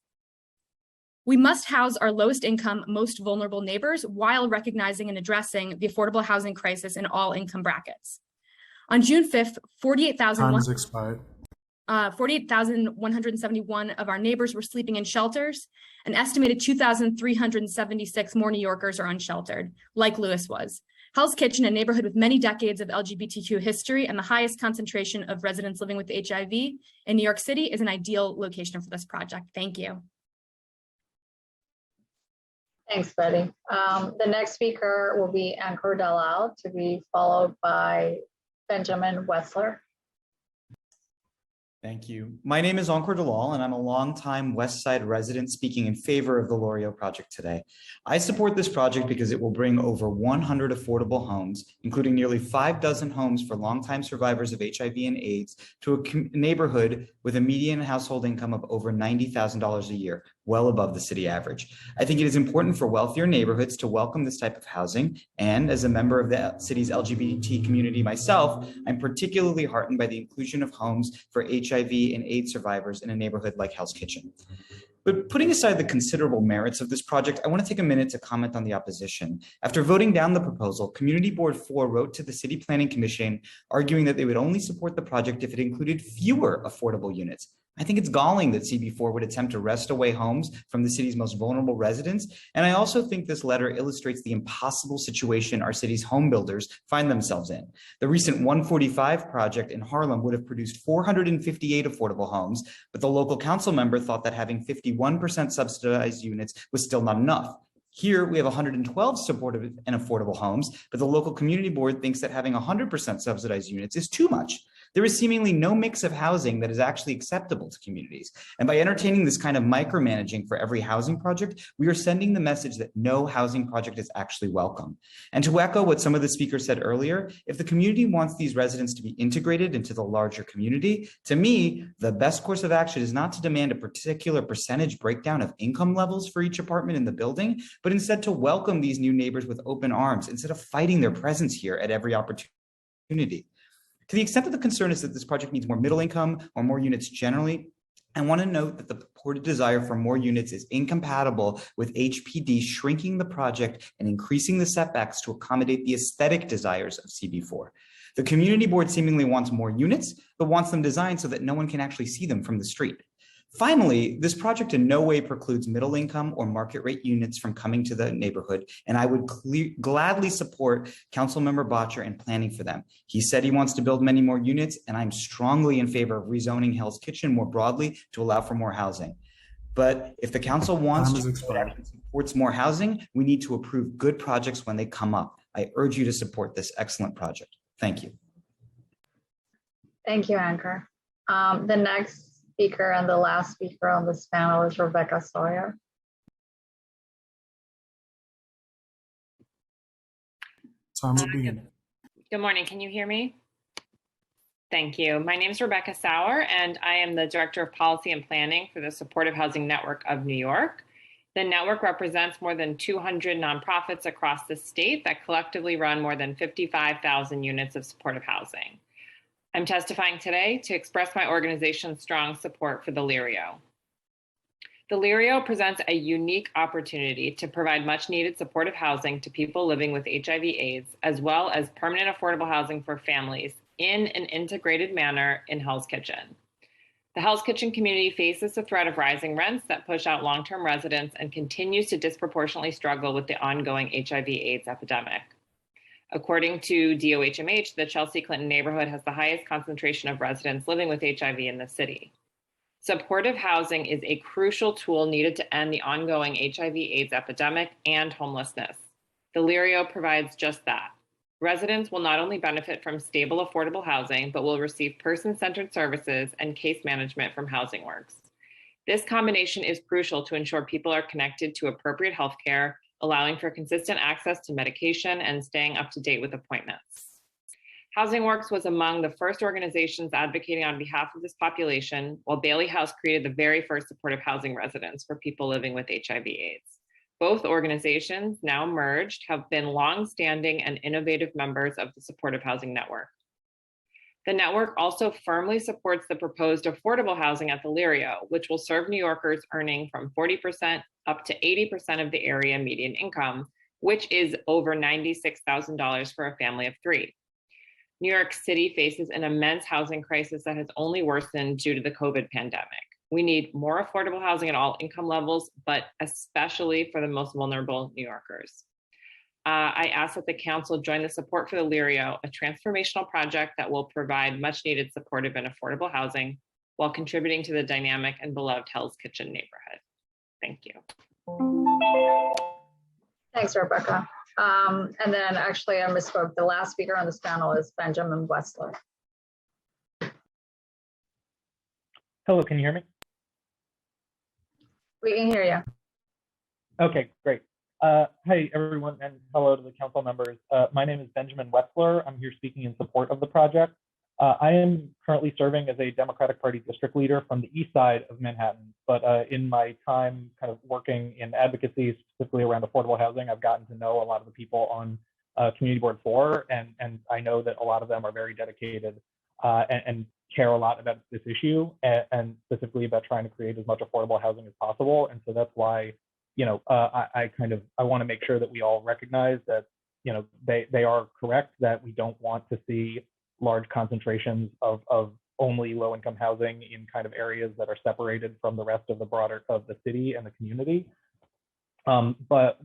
We must house our lowest income, most vulnerable neighbors while recognizing and addressing the affordable housing crisis in all income brackets. On June 5th, 48,171 of our neighbors were sleeping in shelters. An estimated 2,376 more New Yorkers are unsheltered, like Lewis was. Hell's Kitchen, a neighborhood with many decades of LGBTQ history and the highest concentration of residents living with HIV in New York City, is an ideal location for this project. Thank you. Thanks, Betty. The next speaker will be Ankur Dalal, to be followed by Benjamin Wessler. Thank you. My name is Ankur Dalal, and I'm a longtime West Side resident speaking in favor of the Lorio project today. I support this project because it will bring over 100 affordable homes, including nearly 6 homes for longtime survivors of HIV and AIDS, to a neighborhood with a median household income of over $90,000 a year, well above the city average. I think it is important for wealthier neighborhoods to welcome this type of housing, and as a member of the city's LGBT community myself, I'm particularly heartened by the inclusion of homes for HIV and AIDS survivors in a neighborhood like Hell's Kitchen. But putting aside the considerable merits of this project, I want to take a minute to comment on the opposition. After voting down the proposal, Community Board 4 wrote to the City Planning Commission arguing that they would only support the project if it included fewer affordable units. I think it's galling that CB4 would attempt to wrest away homes from the city's most vulnerable residents. And I also think this letter illustrates the impossible situation our city's home builders find themselves in. The recent 145 project in Harlem would have produced 458 affordable homes, but the local council member thought that having 51% subsidized units was still not enough. Here, we have 112 supportive and affordable homes, but the local community board thinks that having 100% subsidized units is too much. There is seemingly no mix of housing that is actually acceptable to communities. And by entertaining this kind of micromanaging for every housing project, we are sending the message that no housing project is actually welcome. And to echo what some of the speakers said earlier, if the community wants these residents to be integrated into the larger community, to me, the best course of action is not to demand a particular percentage breakdown of income levels for each apartment in the building, but instead to welcome these new neighbors with open arms instead of fighting their presence here at every opportunity. To the extent that the concern is that this project needs more middle income or more units generally, I want to note that the purported desire for more units is incompatible with HPD shrinking the project and increasing the setbacks to accommodate the aesthetic desires of CB4. The community board seemingly wants more units, but wants them designed so that no one can actually see them from the street. Finally, this project in no way precludes middle income or market rate units from coming to the neighborhood, and I would gladly support Councilmember Botcher in planning for them. He said he wants to build many more units, and I'm strongly in favor of rezoning Hell's Kitchen more broadly to allow for more housing. But if the council wants to supports more housing, we need to approve good projects when they come up. I urge you to support this excellent project. Thank you. Thank you, Anchor. The next speaker and the last speaker on this panel is Rebecca Sawyer. Time will begin. Good morning. Can you hear me? Thank you. My name is Rebecca Sauer, and I am the Director of Policy and Planning for the Supportive Housing Network of New York. The network represents more than 200 nonprofits across the state that collectively run more than 55,000 units of supportive housing. I'm testifying today to express my organization's strong support for the LIRIO. The LIRIO presents a unique opportunity to provide much needed supportive housing to people living with HIV/AIDS, as well as permanent affordable housing for families in an integrated manner in Hell's Kitchen. The Hell's Kitchen community faces the threat of rising rents that push out long-term residents and continues to disproportionately struggle with the ongoing HIV/AIDS epidemic. According to DOHMH, the Chelsea Clinton neighborhood has the highest concentration of residents living with HIV in the city. Supportive housing is a crucial tool needed to end the ongoing HIV/AIDS epidemic and homelessness. The LIRIO provides just that. Residents will not only benefit from stable, affordable housing, but will receive person-centered services and case management from Housing Works. This combination is crucial to ensure people are connected to appropriate health care, allowing for consistent access to medication and staying up to date with appointments. Housing Works was among the first organizations advocating on behalf of this population, while Bailey House created the very first supportive housing residence for people living with HIV/AIDS. Both organizations, now merged, have been long-standing and innovative members of the Supportive Housing Network. The network also firmly supports the proposed affordable housing at the LIRIO, which will serve New Yorkers earning from 40% up to 80% of the area median income, which is over $96,000 for a family of 3. New York City faces an immense housing crisis that has only worsened due to the COVID pandemic. We need more affordable housing at all income levels, but especially for the most vulnerable New Yorkers. I ask that the council join the support for the LIRIO, a transformational project that will provide much needed supportive and affordable housing while contributing to the dynamic and beloved Hell's Kitchen neighborhood. Thank you. Thanks, Rebecca. And then actually I misspoke. The last speaker on this panel is Benjamin Wessler. Hello, can you hear me? We can hear you. Okay, great. Hi, everyone, and hello to the council members. My name is Benjamin Wessler. I'm here speaking in support of the project. I am currently serving as a Democratic Party district leader from the east side of Manhattan, but in my time kind of working in advocacy, specifically around affordable housing, I've gotten to know a lot of the people on Community Board 4, and I know that a lot of them are very dedicated and care a lot about this issue, and specifically about trying to create as much affordable housing as possible. And so that's why, you know, I want to make sure that we all recognize that, you know, they are correct, that we don't want to see large concentrations of only low-income housing in kind of areas that are separated from the rest of the broader of the city and the community. But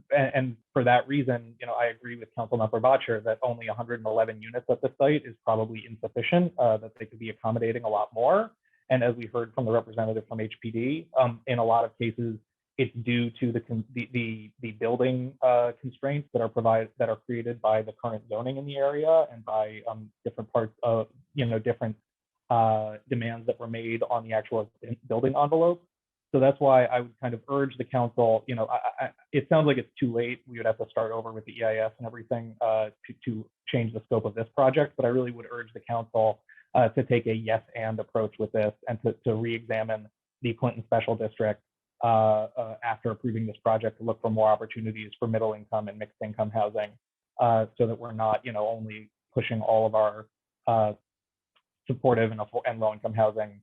for that reason, you know, I agree with Councilmember Botcher that only 111 units at the site is probably insufficient, that they could be accommodating a lot more. And as we heard from the representative from HPD, in a lot of cases, it's due to the building constraints that are created by the current zoning in the area and by different parts of, you know, different demands that were made on the actual building envelope. So that's why I would kind of urge the council, you know, it sounds like it's too late. We would have to start over with the EIS and everything to change the scope of this project, but I really would urge the council to take a yes and approach with this, and to re-examine the Clinton Special District after approving this project, to look for more opportunities for middle income and mixed income housing, so that we're not, you know, only pushing all of our supportive and low income housing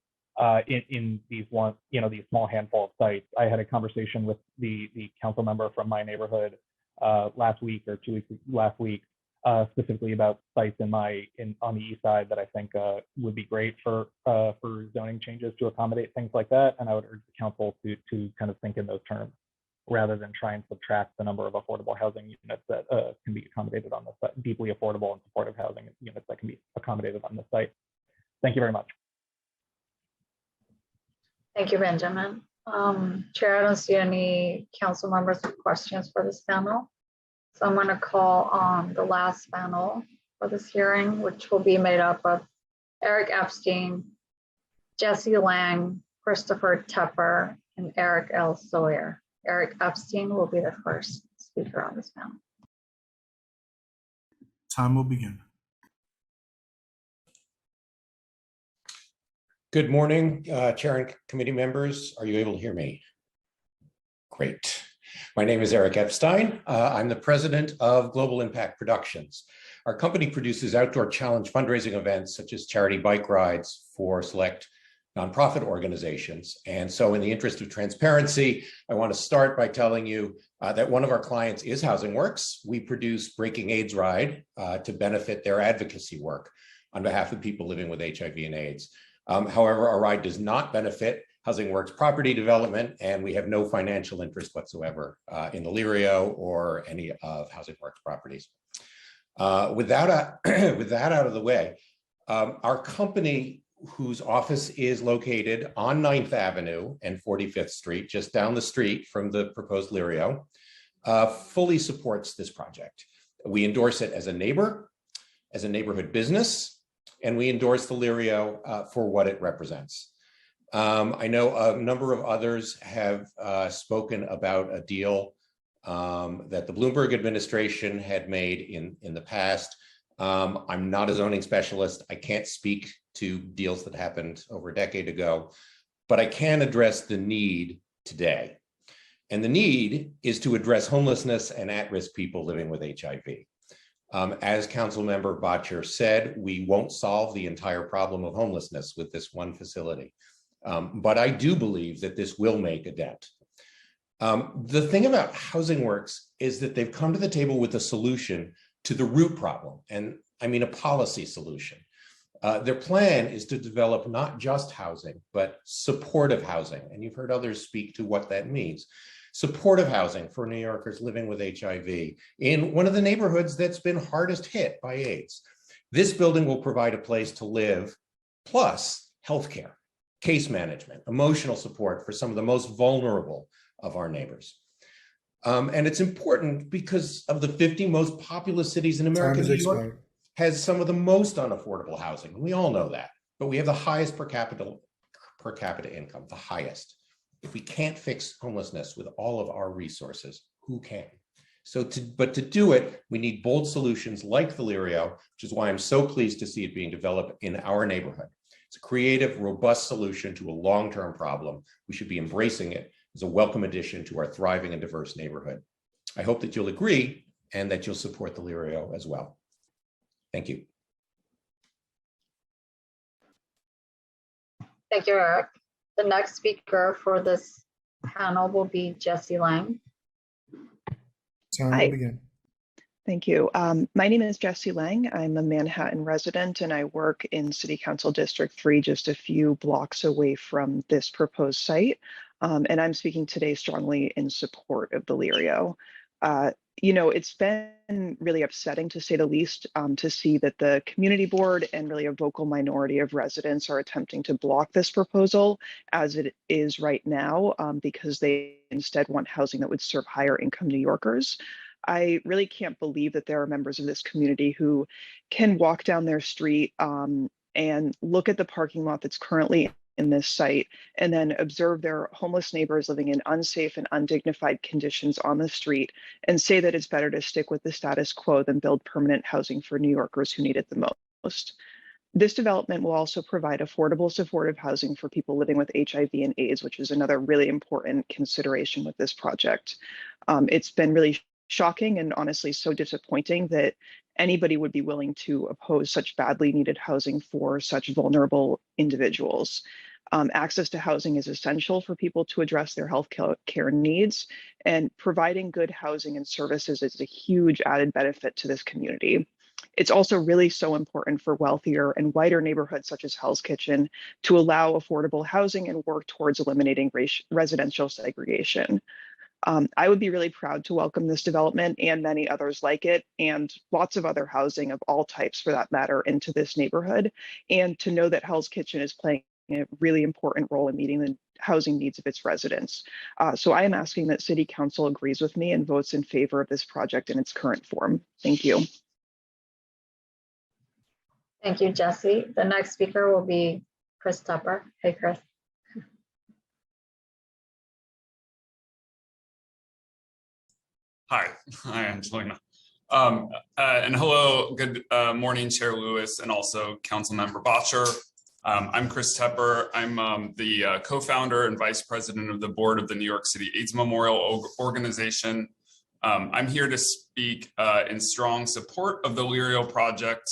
in these these small handful of sites. I had a conversation with the council member from my neighborhood last week or 2 weeks last week, specifically about sites on the east side that I think would be great for zoning changes to accommodate things like that. And I would urge the council to kind of think in those terms, rather than try and subtract the number of affordable housing units that can be accommodated on the site, deeply affordable and supportive housing units that can be accommodated on the site. Thank you very much. Thank you, Benjamin. Chair, I don't see any council members with questions for this panel. So I'm going to call on the last panel for this hearing, which will be made up of Eric Epstein, Jessie Lang, Christopher Tepper, and Eric L. Sawyer. Eric Epstein will be the first speaker on this panel. Time will begin. Good morning, Chair and committee members. Are you able to hear me? Great. My name is Eric Epstein. I'm the president of Global Impact Productions. Our company produces outdoor challenge fundraising events such as charity bike rides for select nonprofit organizations. And so in the interest of transparency, I want to start by telling you that one of our clients is Housing Works. We produce Breaking AIDS Ride to benefit their advocacy work on behalf of people living with HIV and AIDS. However, our ride does not benefit Housing Works property development, and we have no financial interest whatsoever in the Lirio or any of Housing Works properties. With that out of the way, our company, whose office is located on 9th Avenue and 45th Street, just down the street from the proposed Lirio, fully supports this project. We endorse it as a neighbor, as a neighborhood business, and we endorse the Lirio for what it represents. I know a number of others have spoken about a deal that the Bloomberg administration had made in the past. I'm not a zoning specialist. I can't speak to deals that happened over a decade ago, but I can address the need today. And the need is to address homelessness and at-risk people living with HIV. As Councilmember Botcher said, we won't solve the entire problem of homelessness with this one facility. But I do believe that this will make a dent. The thing about Housing Works is that they've come to the table with a solution to the root problem, and I mean a policy solution. Their plan is to develop not just housing, but supportive housing. And you've heard others speak to what that means. Supportive housing for New Yorkers living with HIV in one of the neighborhoods that's been hardest hit by AIDS. This building will provide a place to live, plus healthcare, case management, emotional support for some of the most vulnerable of our neighbors. And it's important because of the 50 most populous cities in America, New York has some of the most unaffordable housing. And we all know that, but we have the highest per capita income, the highest. If we can't fix homelessness with all of our resources, who can? But to do it, we need bold solutions like the Lirio, which is why I'm so pleased to see it being developed in our neighborhood. It's a creative, robust solution to a long-term problem. We should be embracing it as a welcome addition to our thriving and diverse neighborhood. I hope that you'll agree and that you'll support the Lirio as well. Thank you. Thank you, Eric. The next speaker for this panel will be Jessie Lang. Time will begin. Thank you. My name is Jessie Lang. I'm a Manhattan resident and I work in City Council District 3, just a few blocks away from this proposed site. And I'm speaking today strongly in support of the Lirio. You know, it's been really upsetting, to say the least, to see that the community board and really a vocal minority of residents are attempting to block this proposal as it is right now, because they instead want housing that would serve higher income New Yorkers. I really can't believe that there are members of this community who can walk down their street and look at the parking lot that's currently in this site and then observe their homeless neighbors living in unsafe and undignified conditions on the street and say that it's better to stick with the status quo than build permanent housing for New Yorkers who need it the most. This development will also provide affordable, supportive housing for people living with HIV and AIDS, which is another really important consideration with this project. It's been really shocking and honestly so disappointing that anybody would be willing to oppose such badly needed housing for such vulnerable individuals. Access to housing is essential for people to address their health care needs, and providing good housing and services is a huge added benefit to this community. It's also really so important for wealthier and whiter neighborhoods such as Hell's Kitchen to allow affordable housing and work towards eliminating residential segregation. I would be really proud to welcome this development and many others like it, and lots of other housing of all types for that matter, into this neighborhood, and to know that Hell's Kitchen is playing a really important role in meeting the housing needs of its residents. So I am asking that City Council agrees with me and votes in favor of this project in its current form. Thank you. Thank you, Jessie. The next speaker will be Chris Tupper. Hey, Chris. Hi, Angelina. And hello, good morning, Chair Lewis, and also Councilmember Botcher. I'm Chris Tepper. I'm the co-founder and vice president of the board of the New York City AIDS Memorial Organization. I'm here to speak in strong support of the Lirio project.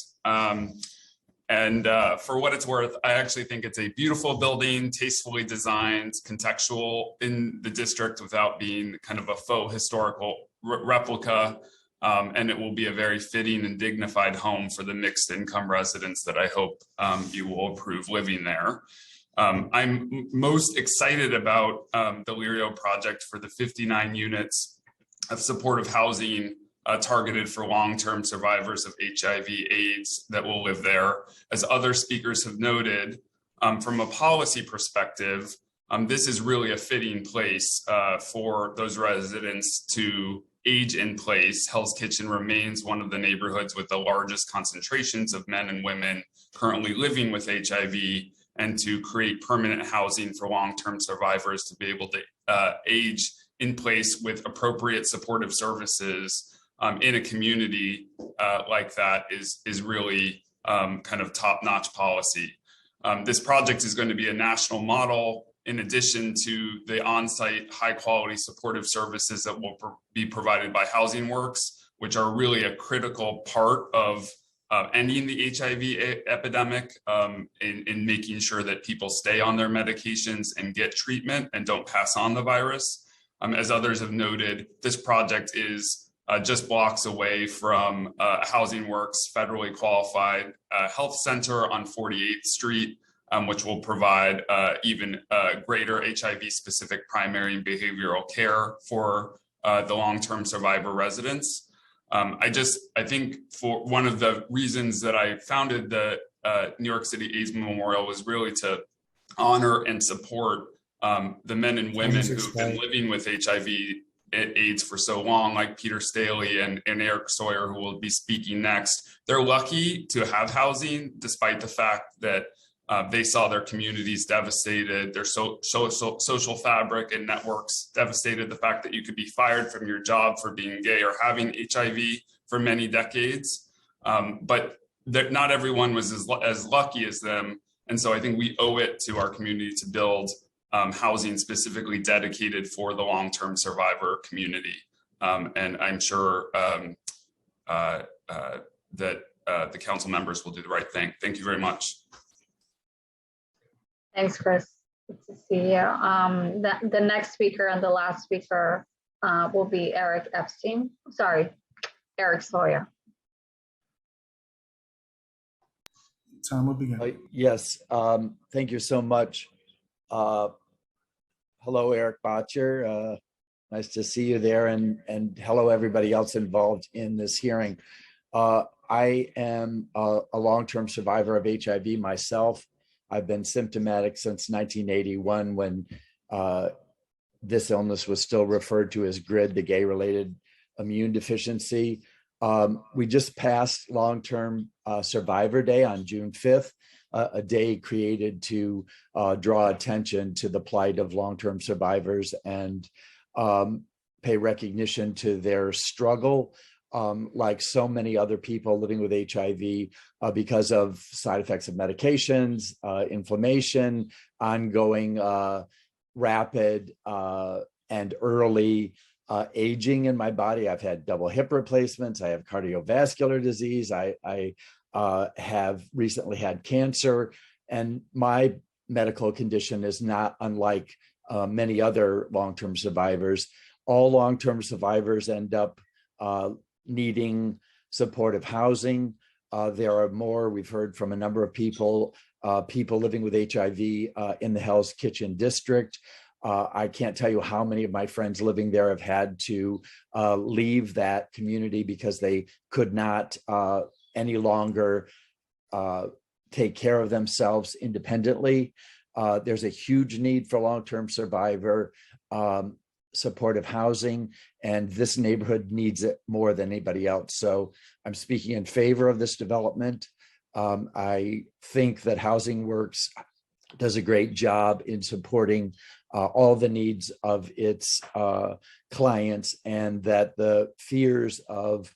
And for what it's worth, I actually think it's a beautiful building, tastefully designed, contextual in the district without being kind of a faux historical replica. And it will be a very fitting and dignified home for the mixed income residents that I hope you will approve living there. I'm most excited about the Lirio project for the 59 units of supportive housing targeted for long-term survivors of HIV/AIDS that will live there. As other speakers have noted, from a policy perspective, this is really a fitting place for those residents to age in place. Hell's Kitchen remains one of the neighborhoods with the largest concentrations of men and women currently living with HIV, and to create permanent housing for long-term survivors to be able to age in place with appropriate supportive services in a community like that is really kind of top-notch policy. This project is going to be a national model in addition to the on-site high-quality supportive services that will be provided by Housing Works, which are really a critical part of ending the HIV epidemic, in making sure that people stay on their medications and get treatment and don't pass on the virus. As others have noted, this project is just blocks away from Housing Works federally qualified health center on 48th Street, which will provide even greater HIV-specific primary and behavioral care for the long-term survivor residents. I think for one of the reasons that I founded the New York City AIDS Memorial was really to honor and support the men and women who've been living with HIV/AIDS for so long, like Peter Staley and Eric Sawyer, who will be speaking next. They're lucky to have housing, despite the fact that they saw their communities devastated, their social fabric and networks devastated, the fact that you could be fired from your job for being gay or having HIV for many decades. But not everyone was as lucky as them. And so I think we owe it to our community to build housing specifically dedicated for the long-term survivor community. And I'm sure that the council members will do the right thing. Thank you very much. Thanks, Chris. Good to see you. The next speaker and the last speaker will be Eric Sawyer. Time will begin. Yes, thank you so much. Hello, Eric Botcher. Nice to see you there, and hello, everybody else involved in this hearing. I am a long-term survivor of HIV myself. I've been symptomatic since 1981 when this illness was still referred to as GUID, the gay-related immune deficiency. We just passed Long-Term Survivor Day on June 5th, a day created to draw attention to the plight of long-term survivors and pay recognition to their struggle, like so many other people living with HIV because of side effects of medications, inflammation, ongoing rapid and early aging in my body. I've had double hip replacements. I have cardiovascular disease. I have recently had cancer, and my medical condition is not unlike many other long-term survivors. All long-term survivors end up needing supportive housing. There are more, we've heard from a number of people living with HIV in the Hell's Kitchen district. I can't tell you how many of my friends living there have had to leave that community because they could not any longer take care of themselves independently. There's a huge need for long-term survivor supportive housing, and this neighborhood needs it more than anybody else. So I'm speaking in favor of this development. I think that Housing Works does a great job in supporting all the needs of its clients, and that the fears of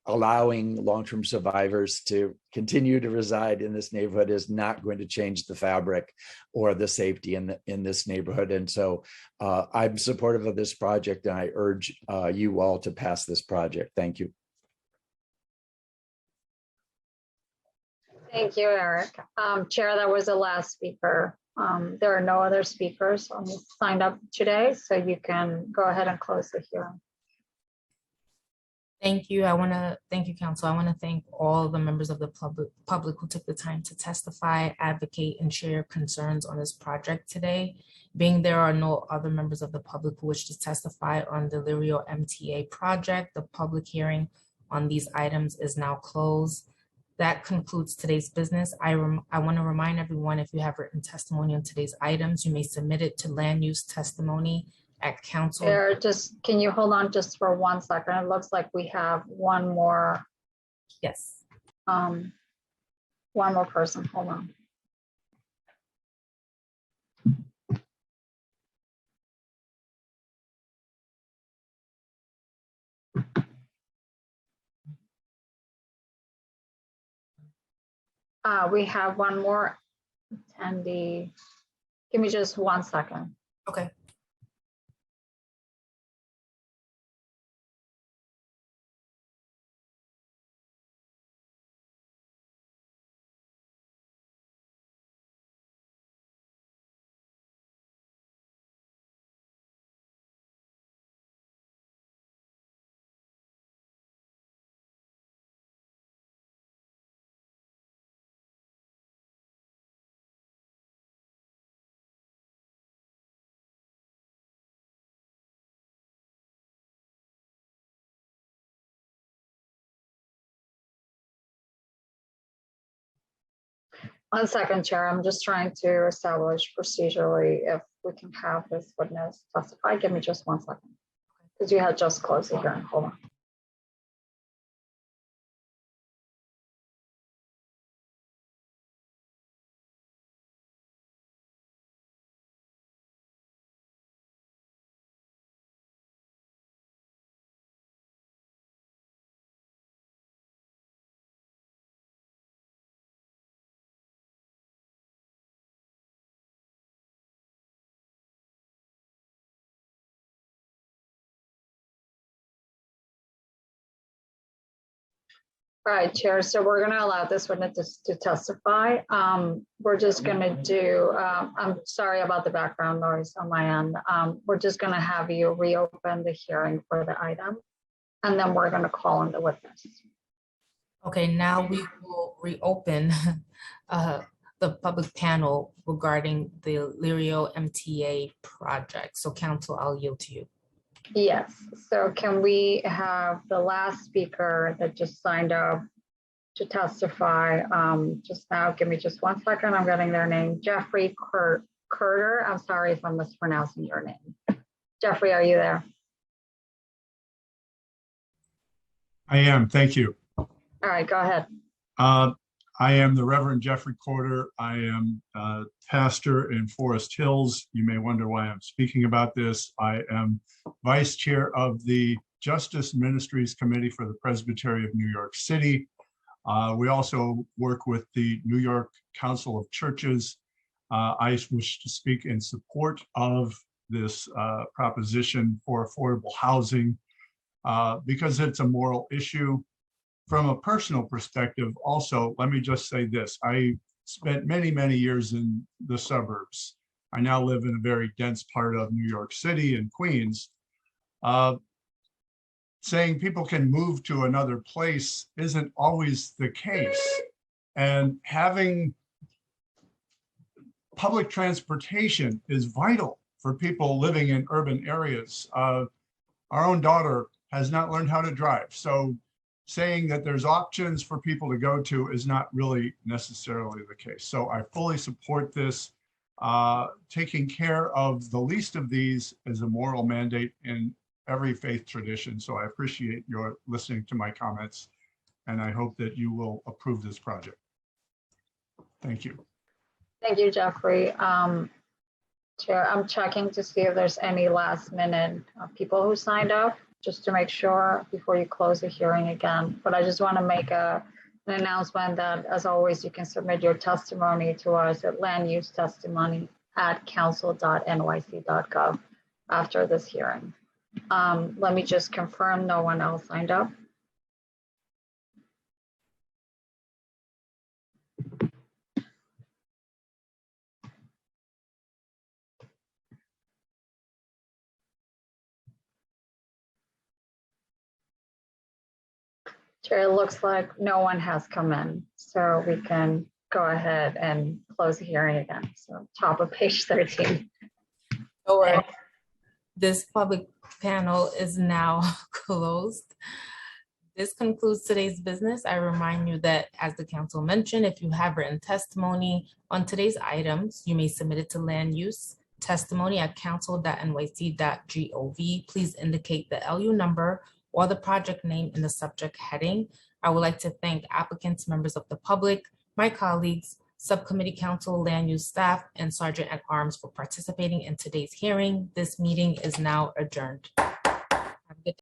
allowing long-term survivors to continue to reside in this neighborhood is not going to change the fabric or the safety in this neighborhood. And so I'm supportive of this project, and I urge you all to pass this project. Thank you. Thank you, Eric. Chair, that was the last speaker. There are no other speakers signed up today, so you can go ahead and close the hearing. Thank you. Thank you, Council. I want to thank all the members of the public who took the time to testify, advocate, and share concerns on this project today. Being there are no other members of the public who wish to testify on the Lirio MTA project, the public hearing on these items is now closed. That concludes today's business. I want to remind everyone, if you have written testimony on today's items, you may submit it to land use testimony at council. Chair, can you hold on just for 1 second? It looks like we have one more. Yes. One more person. Hold on. We have one more attendee. Give me just 1 second. Okay. One second, Chair. I'm just trying to establish procedurally if we can have this witness testify. Give me just 1 second, because you had just closed the hearing. Hold on. All right, Chair. So we're going to allow this witness to testify. We're just going to do, I'm sorry about the background noise on my end. We're just going to have you reopen the hearing for the item, and then we're going to call on the witness. Okay, now we will reopen the public panel regarding the Lirio MTA project. So Council, I'll yield to you. Yes, so can we have the last speaker that just signed up to testify just now? Give me just 1 second. I'm getting their name. Jeffrey Curter. I'm sorry if I'm mispronouncing your name. Jeffrey, are you there? I am, thank you. All right, go ahead. I am the Reverend Jeffrey Corder. I am a pastor in Forest Hills. You may wonder why I'm speaking about this. I am vice chair of the Justice Ministries Committee for the Presbytery of New York City. We also work with the New York Council of Churches. I wish to speak in support of this proposition for affordable housing because it's a moral issue. From a personal perspective, also, let me just say this. I spent many, many years in the suburbs. I now live in a very dense part of New York City and Queens. Saying people can move to another place isn't always the case. And having public transportation is vital for people living in urban areas. Our own daughter has not learned how to drive. So saying that there's options for people to go to is not really necessarily the case. So I fully support this. Taking care of the least of these is a moral mandate in every faith tradition. So I appreciate your listening to my comments, and I hope that you will approve this project. Thank you. Thank you, Jeffrey. Chair, I'm checking to see if there's any last minute people who signed up, just to make sure before you close the hearing again. But I just want to make an announcement that, as always, you can submit your testimony to us at landusetestimony@council.nyc.gov after this hearing. Let me just confirm no one else signed up. Chair, it looks like no one has come in, so we can go ahead and close the hearing again. So top of page 13. Or this public panel is now closed. This concludes today's business. I remind you that, as the council mentioned, if you have written testimony on today's items, you may submit it to landusetestimony@council.nyc.gov. Please indicate the LU number or the project name in the subject heading. I would like to thank applicants, members of the public, my colleagues, subcommittee council, land use staff, and Sergeant at Arms for participating in today's hearing. This meeting is now adjourned. Have a good day.